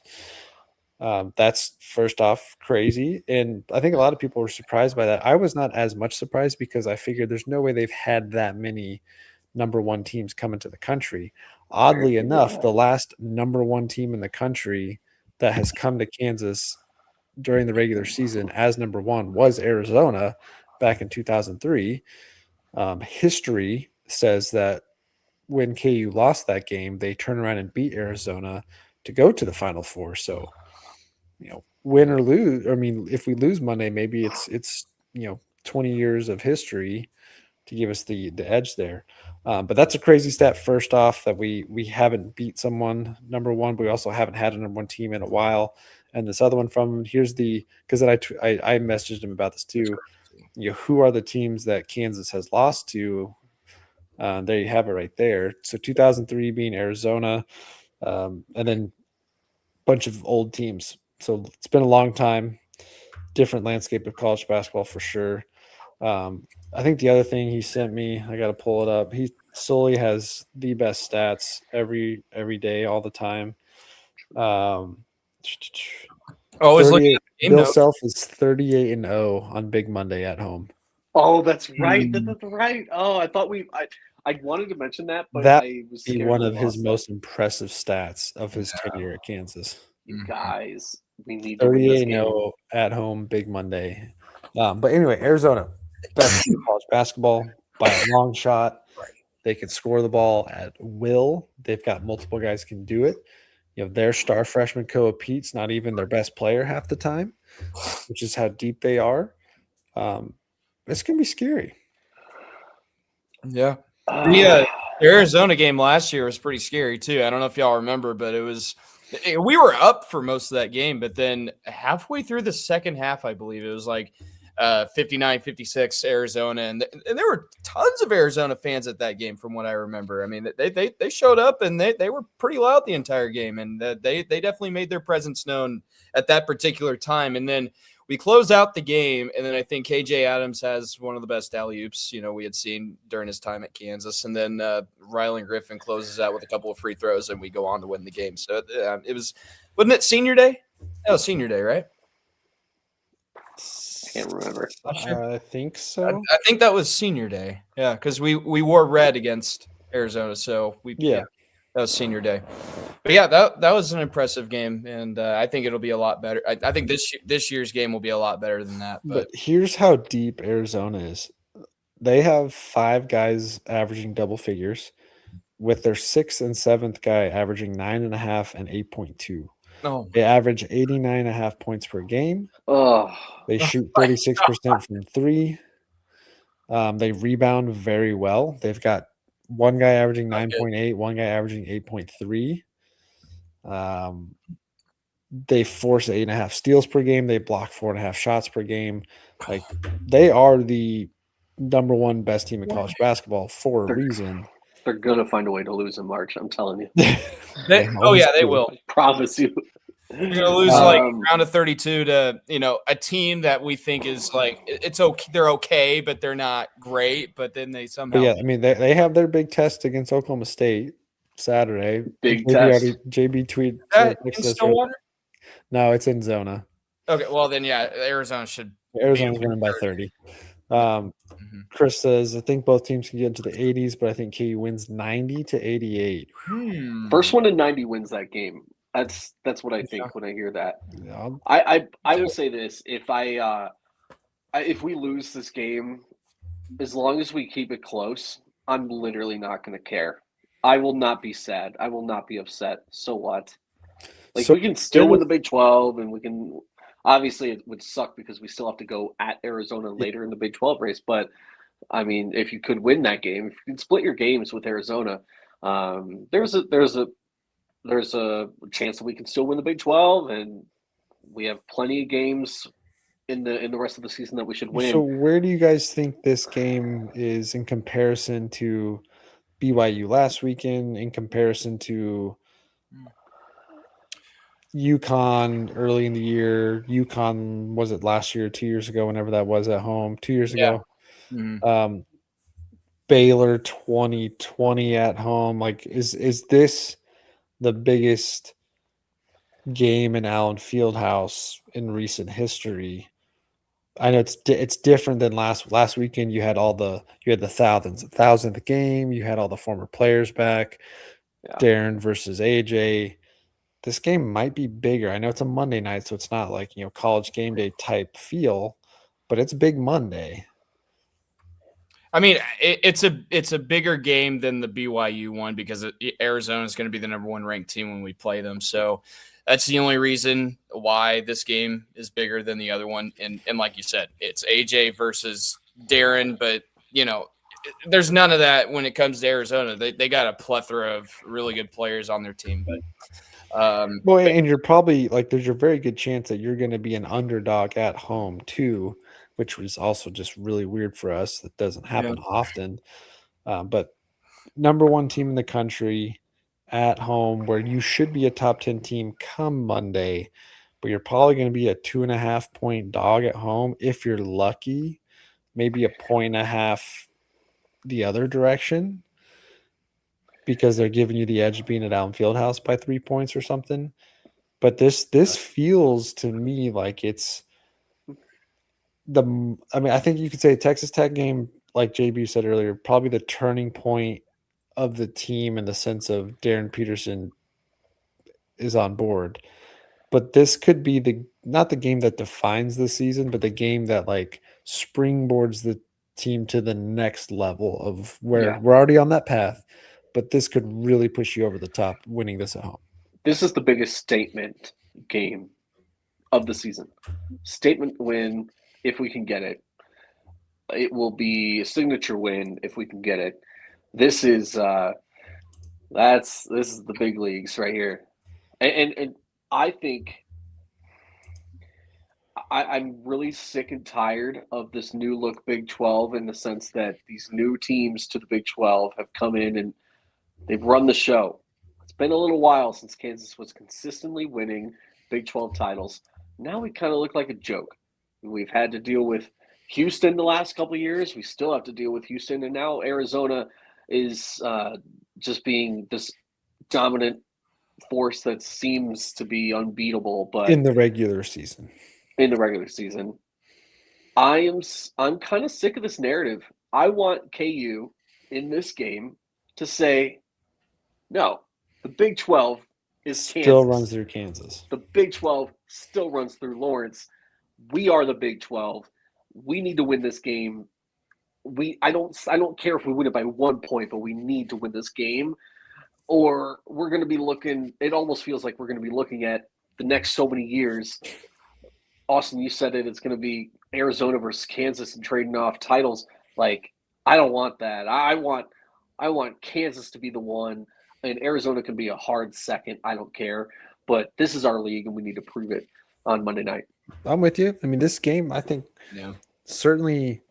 That's first off crazy. And I think a lot of people were surprised by that. I was not as much surprised because I figured there's no way they've had that many number 1 teams come into the country. Oddly enough, the last number 1 team in the country that has come to Kansas during the regular season as number 1 was Arizona back in 2003. History says that when KU lost that game, they turned around and beat Arizona to go to the Final Four. So, win or lose, if we lose Monday, maybe it's 20 years of history to give us the edge there. But that's a crazy stat. First off, that we haven't beat someone number 1, but we also haven't had a number 1 team in a while. And this other one because then I messaged him about this too. Who are the teams that Kansas has lost to There you have it right there. So 2003 being Arizona, and then a bunch of old teams. So it's been a long time. Different landscape of college basketball for sure. I think the other thing he sent me, I got to pull it up. He solely has the best stats every day, all the time. Um, Oh, is looking 38. at the game Bill notes. Self is 38-0 on Big Monday at home. Oh, that's right. Hmm. That's right. Oh, I thought I wanted to mention that, but That I was be scared one we of his lost that. most impressive stats of his tenure at Kansas. You Mhm. guys, we need to win this game. 38-0 at home, Big Monday. But anyway, Arizona, best team in college basketball by a long shot. They can score the ball at will. They've got multiple guys can do it. You know, their star freshman Koa Pete's not even their best player half the time, which is how deep they are. It's gonna be scary. Yeah. The Arizona game last year was pretty scary too. I don't know if y'all remember, but we were up for most of that game, but then halfway through the second half, I believe it was like 59-56 Arizona, and there were tons of Arizona fans at that game from what I remember. I mean, they showed up and they were pretty loud the entire game, and they definitely made their presence known at that particular time. And then we close out the game, and then I think KJ Adams has one of the best alley-oops, we had seen during his time at Kansas. And then Rylan Griffin closes out with a couple of free throws, and we go on to win the game. So it was, wasn't it senior day? That was senior day, right? Can't remember. I think so. I think that was senior day. Yeah, because we wore red against Arizona, so Yeah. that was senior day. But yeah, that was an impressive game, and I think it'll be a lot better. I think this year's game will be a lot better than that. But here's how deep Arizona is. They have 5 guys averaging double figures, with their 6th and 7th guy averaging 9.5 and 8.2. Oh, They average 89.5 points per game. Oh, They shoot 36% from 3. They rebound very well. They've got one guy averaging 9.8, one guy averaging 8.3. They force 8.5 steals per game. They block 4.5 shots per game. Like, they are the number one best team in college basketball for a reason. they're gonna find a way to lose in March. I'm telling you. they will. I promise you. They're gonna lose like round of 32 to a team that we think is like it's okay. They're okay, but they're not great. But then they somehow. But yeah, I mean they have their big test against Oklahoma State Saturday. Big test. JB tweet. In Stillwater? No, it's in Zona. Okay, well then yeah, Arizona's winning by 30. Chris says I think both teams can get into the 80s, but I think KU wins 90-88. First one to 90 wins that game. That's what I think when I hear that. Yeah. I will say this: if we lose this game, as long as we keep it close, I'm literally not going to care. I will not be sad. I will not be upset. So what? Like, we can still win the Big 12, and we can. Obviously, it would suck because we still have to go at Arizona later in the Big 12 race. But I mean, if you could win that game, if you can split your games with Arizona, there's a chance that we can still win the Big 12, and we have plenty of games in the rest of the season that we should win. So where do you guys think this game is in comparison to BYU last weekend, in comparison to UConn early in the year? UConn, was it last year, 2 years ago, whenever that was at home, 2 years ago? Mm-hmm. Baylor 2020 at home. Like, is this the biggest game in Allen Fieldhouse in recent history? I know it's different than last weekend. You had the thousandth game. You had all the former players back. Yeah. Darryn versus AJ. This game might be bigger. I know it's a Monday night, so it's not like college game day type feel, but it's Big Monday. I mean, it's a bigger game than the BYU one because Arizona is going to be the number 1 ranked team when we play them. So that's the only reason why this game is bigger than the other one. And like you said, it's AJ versus Darryn, but there's none of that when it comes to Arizona. They got a plethora of really good players on their team, but. And you're probably there's a very good chance that you're going to be an underdog at home too, which was also just really weird for us. That doesn't happen often. But number one team in the country at home, where you should be a top 10 team come Monday, but you're probably going to be a 2.5 point dog at home if you're lucky, maybe a 1.5 the other direction because they're giving you the edge being at Allen Fieldhouse by 3 points or something. But this feels to me like it's I think you could say Texas Tech game, like JB said earlier, probably the turning point of the team in the sense of Darryn Peterson is on board. But this could be not the game that defines the season, but the game that like springboards the team to the next level of where we're already on that path. But this could really push you over the top winning this at home. This is the biggest statement game of the season. Statement win if we can get it. It will be a signature win if we can get it. This is the big leagues right here, and I think I'm really sick and tired of this new look Big 12 in the sense that these new teams to the Big 12 have come in and they've run the show. It's been a little while since Kansas was consistently winning Big 12 titles. Now we kind of look like a joke. We've had to deal with Houston the last couple of years. We still have to deal with Houston. And now Arizona is just being this dominant force that seems to be unbeatable. But in the regular season. I'm kind of sick of this narrative. I want KU in this game to say, no, the Big 12 is still Kansas. runs through Kansas. The Big 12 still runs through Lawrence. We are the Big 12. We need to win this game. I don't care if we win it by 1 point, but we need to win this game. Or we're going to be looking, it almost feels like we're going to be looking at the next so many years. Austin, you said it, it's going to be Arizona versus Kansas and trading off titles. Like, I don't want that. I want Kansas to be the one, and Arizona can be a hard second. I don't care. But this is our league, and we need to prove it on Monday night. I'm with you. I mean, this game, I think certainly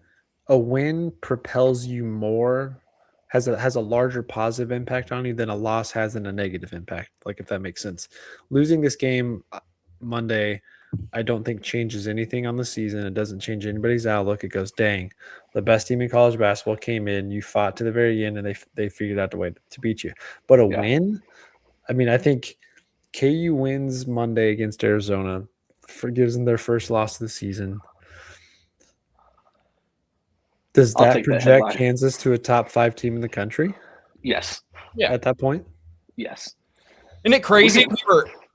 a win propels you more, has a larger positive impact on you than a loss has in a negative impact, like if that makes sense. Losing this game Monday, I don't think changes anything on the season. It doesn't change anybody's outlook. It goes, dang, the best team in college basketball came in, you fought to the very end, and they figured out a way to beat you. But a win, I mean, I think KU wins Monday against Arizona, gives them their first loss of the season. Does that project Kansas to a top 5 team in the country? Yes. Yeah. At that point? Yes. Isn't it crazy?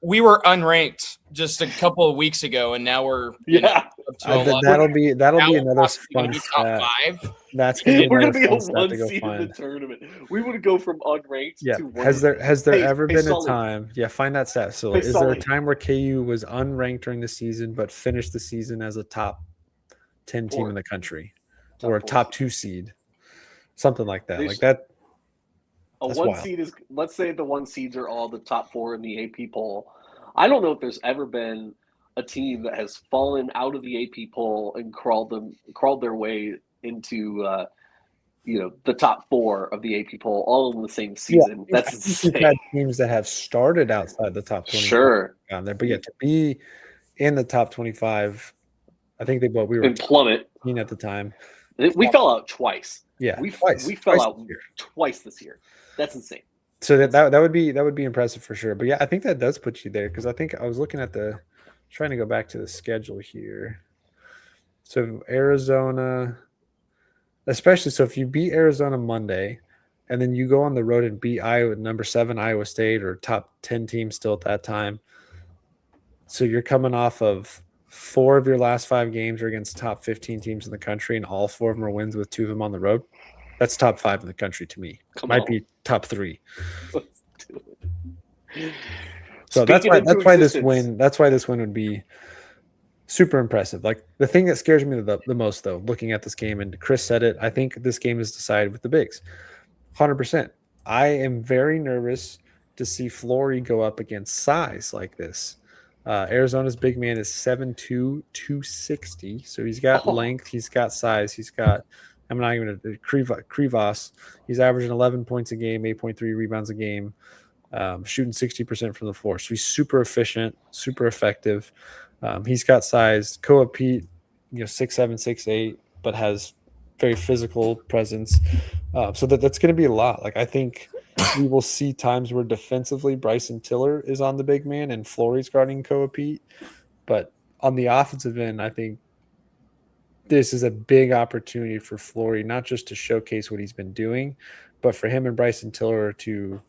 We were unranked just a couple of weeks ago, and now we're that'll be another fun top 5. That's we're gonna be a 1 seed in the tournament. We would go from unranked to 1. Has there ever been a time? Yeah, find that stat. So is there a time where KU was unranked during the season but finished the season as a top 10 team in the country, or a top 2 seed, something like that? Like that. A 1 seed is, let's say the 1 seeds are all the top 4 in the AP poll. I don't know if there's ever been a team that has fallen out of the AP poll and crawled their way into the top 4 of the AP poll all in the same season. Yeah, that's insane. We've had teams that have started outside the top 20. Sure. Down there, but to be in the top 25, I think we were and plummet at the time. We fell out twice. Yeah, we fell out twice this year. That's insane. So that would be impressive for sure. But yeah, I think that does put you there, because I think I was looking at trying to go back to the schedule here. So Arizona, especially, so if you beat Arizona Monday, and then you go on the road and beat number 7 Iowa State, or top 10 team still at that time. So you're coming off of 4 of your last 5 games are against top 15 teams in the country, and all 4 of them are wins with 2 of them on the road. That's top 5 in the country to me. Might be top 3. So that's why this win would be super impressive. Like, the thing that scares me the most, though, looking at this game, and Chris said it, I think this game is decided with the bigs. 100%. I am very nervous to see Flory go up against size like this. Arizona's big man is 7'2", 260. So he's got length, he's got size, he's got I'm not even Krivas. He's averaging 11 points a game, 8.3 rebounds a game, shooting 60% from the floor. So he's super efficient, super effective. He's got size. Koa Pete, 6'7", 6'8", but has very physical presence. So that's going to be a lot. Like I think we will see times where defensively Bryson Tiller is on the big man and Flory's guarding Koa Pete. But on the offensive end, I think this is a big opportunity for Flory, not just to showcase what he's been doing, but for him and Bryson Tiller to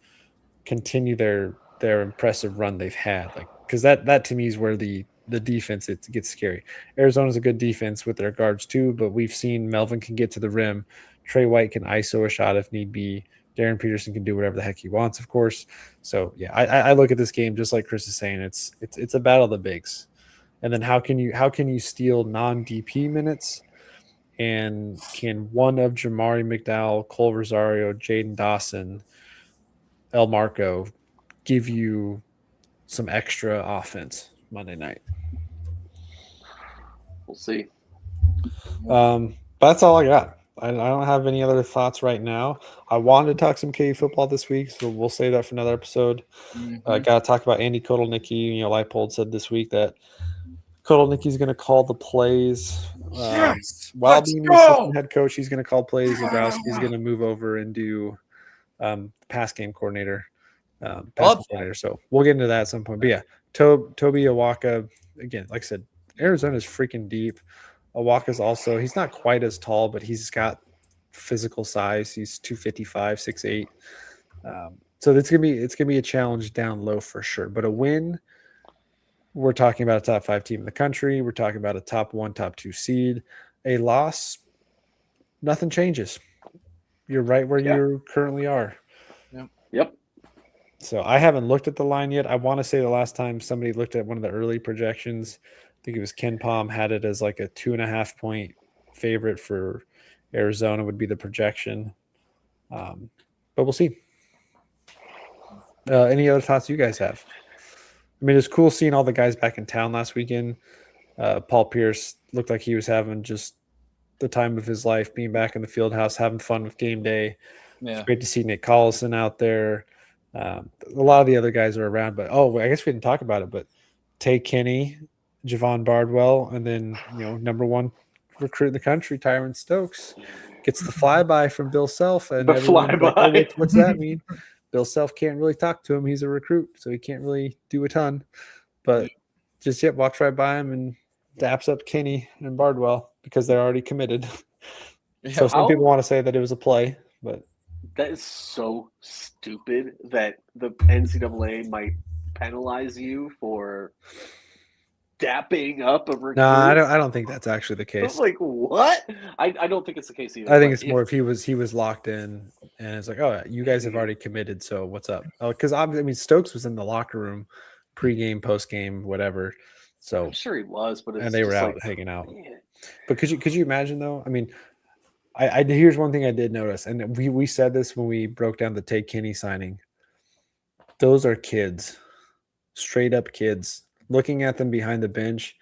continue their impressive run they've had. Like because that to me is where the defense it gets scary. Arizona's a good defense with their guards too, but we've seen Melvin can get to the rim. Trey White can ISO a shot if need be. Darryn Peterson can do whatever the heck he wants, of course. So yeah, I look at this game just like Chris is saying. It's a battle of the bigs. And then how can you steal non-DP minutes? And can one of Jamari McDowell, Cole Rosario, Jaden Dawson, El Marco give you some extra offense Monday night? We'll see. But that's all I got. I don't have any other thoughts right now. I wanted to talk some KU football this week, so we'll save that for another episode. Got to talk about Andy Kotelnicki. Leipold said this week that Kotelnicki's going to call the plays. While being the assistant head coach, he's going to call plays. Zabrowski's going to move over and do pass game coordinator. Coordinator. So we'll get into that at some point. But yeah, Toby Awaka, again, like I said, Arizona's freaking deep. Awaka's also, he's not quite as tall, but he's got physical size. He's 255, 6'8". So it's gonna be a challenge down low for sure. But a win, we're talking about a top 5 team in the country. We're talking about a top 1, top 2 seed. A loss, nothing changes. You're right where you currently are. Yep. So I haven't looked at the line yet. I want to say the last time somebody looked at one of the early projections, I think it was Ken Palm, had it as like a 2.5 point favorite for Arizona would be the projection. But we'll see. Any other thoughts you guys have? I mean, it's cool seeing all the guys back in town last weekend. Paul Pierce looked like he was having just the time of his life, being back in the field house, having fun with game day. Yeah. It's great to see Nick Collison out there. A lot of the other guys are around, but I guess we didn't talk about it, but Tay Kenny, Javon Bardwell, and then number 1 recruit in the country, Tyron Stokes, gets the flyby from Bill Self, and like, what's that mean? Bill Self can't really talk to him. He's a recruit, so he can't really do a ton. But just walks right by him and daps up Kenny and Bardwell because they're already committed. So some people want to say that it was a play, but that is so stupid that the NCAA might penalize you for dapping up a recruit. No, I don't think that's actually the case. Like what? I don't think it's the case either. I think it's more if he was locked in and it's like, oh, you guys have already committed, so what's up? Because Stokes was in the locker room, pregame, postgame, whatever. So I'm sure he was, but and they were out hanging out. Man. But could you imagine though? I mean, I here's one thing I did notice, and we said this when we broke down the Tay Kenny signing. Those are kids, straight up kids. Looking at them behind the bench,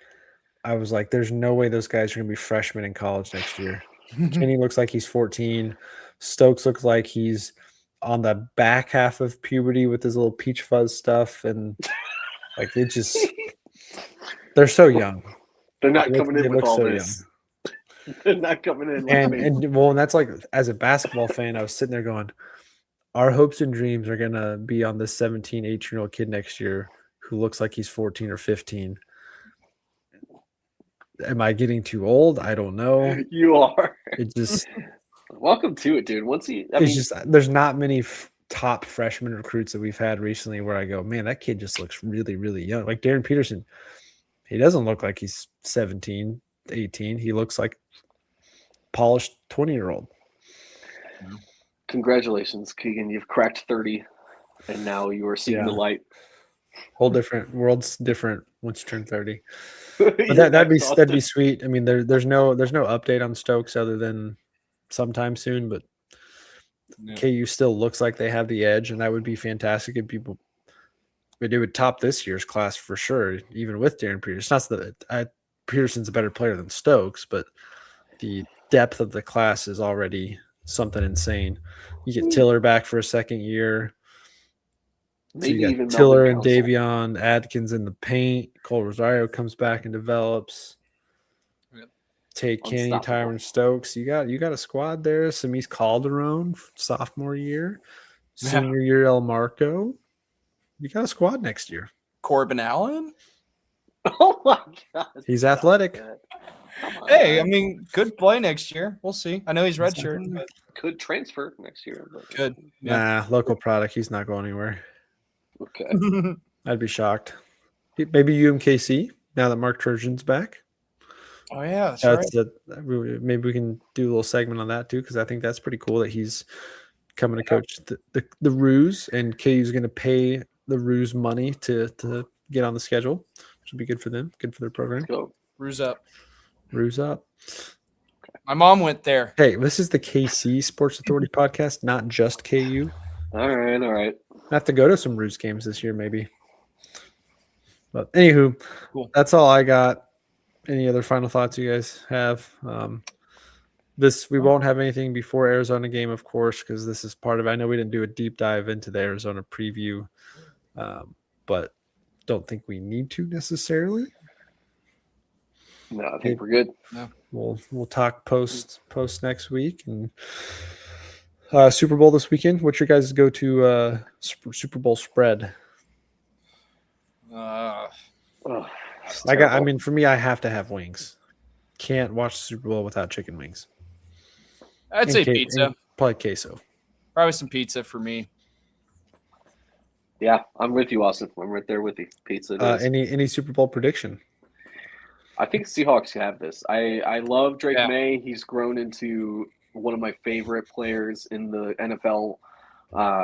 I was like, there's no way those guys are going to be freshmen in college next year. Kenny looks like he's 14. Stokes looks like he's on the back half of puberty with his little peach fuzz stuff. And like, they're so young. They're not coming in with all this. They're not coming in. And that's like, as a basketball fan, I was sitting there going, our hopes and dreams are going to be on this 17, 18-year-old kid next year who looks like he's 14 or 15. Am I getting too old? I don't know. You are. It just welcome to it, dude. There's not many top freshman recruits that we've had recently where I go, man, that kid just looks really, really young. Like Darryn Peterson, he doesn't look like he's 17, 18. He looks like polished 20-year-old. Congratulations, Keegan. You've cracked 30, and now you are seeing the light. Whole different world's different once you turn 30. But that'd be sweet. I mean, there's no update on Stokes other than sometime soon, but KU still looks like they have the edge, and that would be fantastic if people. But it would top this year's class for sure, even with Darryn Peterson. It's not that Peterson's a better player than Stokes, but the depth of the class is already something insane. You get Tiller back for a second year. So Maybe you got even Tiller Melvin and Council. Davion, Adkins in the paint. Cole Rosario comes back and develops. Yep. Tate Kenny, Unstoppable. Tyron Stokes. You got a squad there. Samis Calderon, sophomore year. Senior year El Marco. You got a squad next year. Corbin Allen. Oh my God! He's stop athletic. that. Come on. Hey, I mean, could play next year. We'll see. I know he's redshirting, but Could transfer next year. But, good. Yeah. Nah, local product. He's not going anywhere. Okay. I'd be shocked. Maybe UMKC now that Mark Turgeon's back. Oh yeah, that's right. Maybe we can do a little segment on that too, because I think that's pretty cool that he's coming to coach the Roos, and KU's going to pay the Roos money to get on the schedule, which would be good for them, good for their program. Let's go. Ruse up. Roos up. My mom went there. Hey, this is the KC Sports Authority podcast, not just KU. All right. I have to go to some Roos games this year, maybe. But anywho, Cool. That's all I got. Any other final thoughts you guys have? We won't have anything before Arizona game, of course, because this is part of it. I know we didn't do a deep dive into the Arizona preview, but don't think we need to necessarily. No, I think we're good. No. We'll talk post next week, and Super Bowl this weekend. What's your guys' go-to Super Bowl spread? Oh, I mean, for me, I have to have wings. Can't watch the Super Bowl without chicken wings. I'd say pizza. Probably queso. Probably some pizza for me. yeah, I'm with you, Austin. I'm right there with you. Pizza. It is. Any Super Bowl prediction? I think Seahawks have this. I love Drake Yeah. May. He's grown into one of my favorite players in the NFL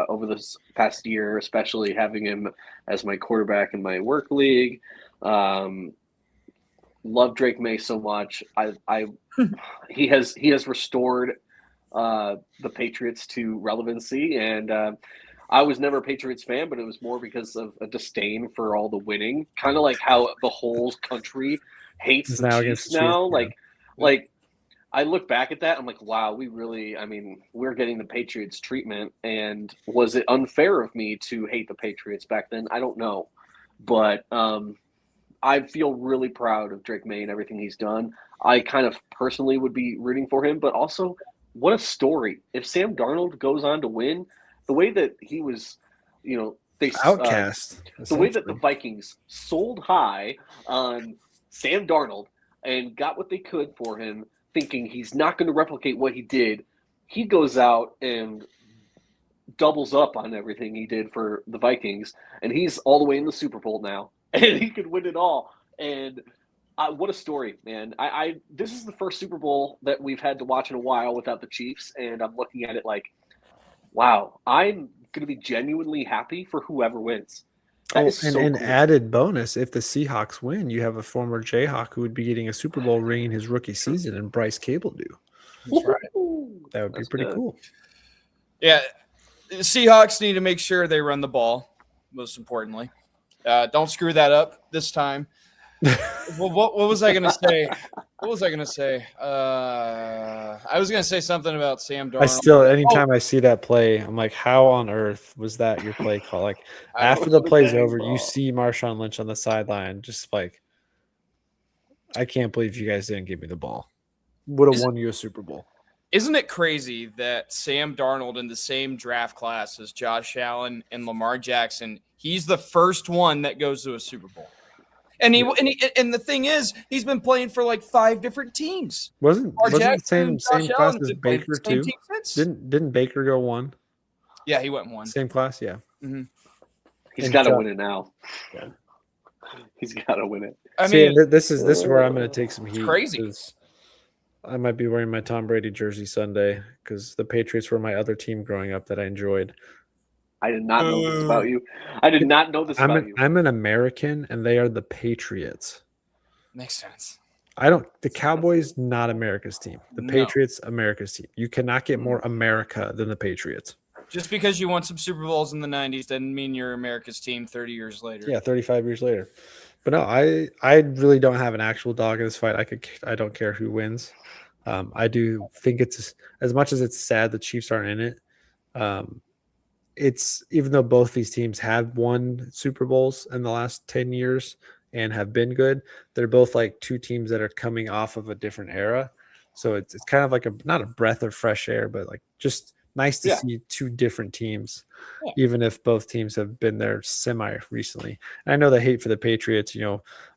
over this past year, especially having him as my quarterback in my work league. Love Drake May so much. He has restored the Patriots to relevancy, and I was never a Patriots fan, but it was more because of a disdain for all the winning, kind of like how the whole country hates It's the now Chiefs against the now. Chiefs, Like I look back at that, I'm like, wow, we're getting the Patriots treatment, and was it unfair of me to hate the Patriots back then? I don't know, but I feel really proud of Drake May and everything he's done. I kind of personally would be rooting for him, but also, what a story! If Sam Darnold goes on to win, the way that he was, they Outcast. the way that the Vikings sold high on Sam Darnold and got what they could for him, thinking he's not going to replicate what he did, he goes out and doubles up on everything he did for the Vikings, and he's all the way in the Super Bowl now, and he could win it all. And what a story, man! This is the first Super Bowl that we've had to watch in a while without the Chiefs, and I'm looking at it like, wow, I'm going to be genuinely happy for whoever wins. That is so an cool. added bonus, if the Seahawks win, you have a former Jayhawk who would be getting a Super Bowl ring in his rookie season, and Bryce Cable do. That's right. That would be That's pretty good. cool. Yeah, the Seahawks need to make sure they run the ball, most importantly. Don't screw that up this time. Well, what was I going to say? I was going to say something about Sam Darnold. Anytime I see that play, I'm like, how on earth was that your play call? Like, after the play's over, you see Marshawn Lynch on the sideline, just like, I can't believe you guys didn't give me the ball. Would have won you a Super Bowl. Isn't it crazy that Sam Darnold in the same draft class as Josh Allen and Lamar Jackson, he's the first one that goes to a Super Bowl? And the thing is, he's been playing for like 5 different teams. Wasn't the same class Allen as Baker too? Didn't Baker go 1? Yeah, he went 1. Same class, yeah. Mm-hmm. He's got to win it now. Yeah. He's got to win it. I mean, this is where I'm going to take some heat. Crazy. I might be wearing my Tom Brady jersey Sunday because the Patriots were my other team growing up that I enjoyed. I did not know this about you. I did not know this about you. I'm an American, and they are the Patriots. Makes sense. The Cowboys, not America's team. The Patriots, America's team. You cannot get more America than the Patriots. Just because you won some Super Bowls in the 90s doesn't mean you're America's team 30 years later. Yeah, 35 years later. But no, I really don't have an actual dog in this fight. I don't care who wins. I do think it's as much as it's sad the Chiefs aren't in it. It's even though both these teams have won Super Bowls in the last 10 years and have been good, they're both like two teams that are coming off of a different era. So it's kind of like not a breath of fresh air, but like just nice to see two different teams, even if both teams have been there semi recently. And I know the hate for the Patriots,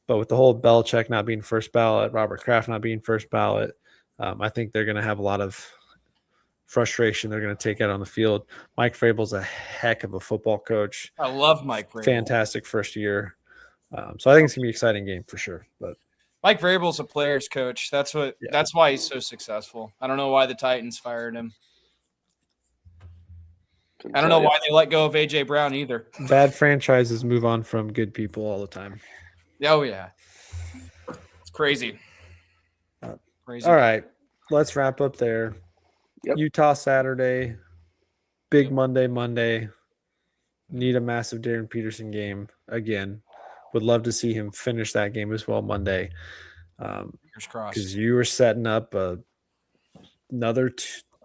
but with the whole Belichick not being first ballot, Robert Kraft not being first ballot, I think they're going to have a lot of frustration they're going to take out on the field. Mike Vrabel's a heck of a football coach. I love Mike Vrabel. Fantastic first year. So I think it's going to be an exciting game for sure. But Mike Vrabel's a player's coach. That's why he's so successful. I don't know why the Titans fired him. I don't know why they let go of A.J. Brown either. Bad franchises move on from good people all the time. Oh, yeah. It's crazy. Crazy. All right. Let's wrap up there. Yep. Utah Saturday. Big Monday. Need a massive Darryn Peterson game again. Would love to see him finish that game as well Monday. Fingers crossed. Because you were setting up another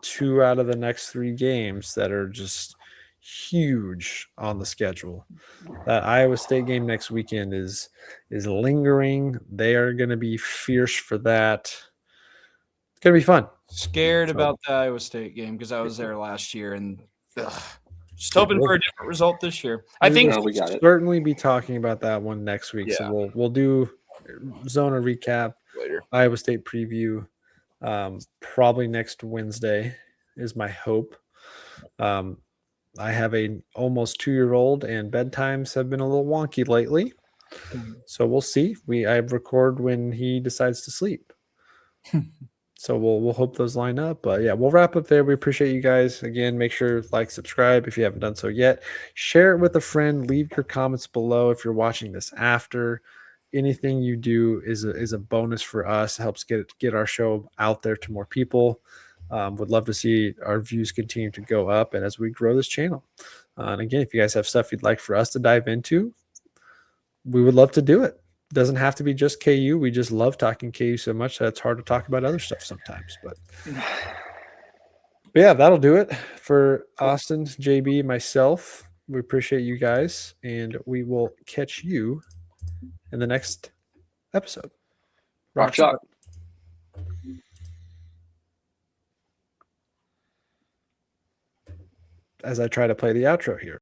two out of the next 3 games that are just huge on the schedule. That Iowa State game next weekend is lingering. They are going to be fierce for that. It's going to be fun. Scared about the Iowa State game because I was there last year and just hoping for a different result this year. I think we got it. Certainly be talking about that one next week. Yeah. So we'll do Zona recap, later. Iowa State preview, probably next Wednesday is my hope. I have a almost 2-year-old and bedtimes have been a little wonky lately. So we'll see. I record when he decides to sleep. So we'll hope those line up. But yeah, we'll wrap up there. We appreciate you guys. Again, make sure like, subscribe if you haven't done so yet. Share it with a friend. Leave your comments below if you're watching this after. Anything you do is a bonus for us. It helps get our show out there to more people. Would love to see our views continue to go up and as we grow this channel. And again, if you guys have stuff you'd like for us to dive into, we would love to do it. Doesn't have to be just KU. We just love talking KU so much that it's hard to talk about other stuff sometimes. But yeah, that'll do it for Austin, JB, myself. We appreciate you guys, and we will catch you in the next episode. Rock shot. As I try to play the outro here.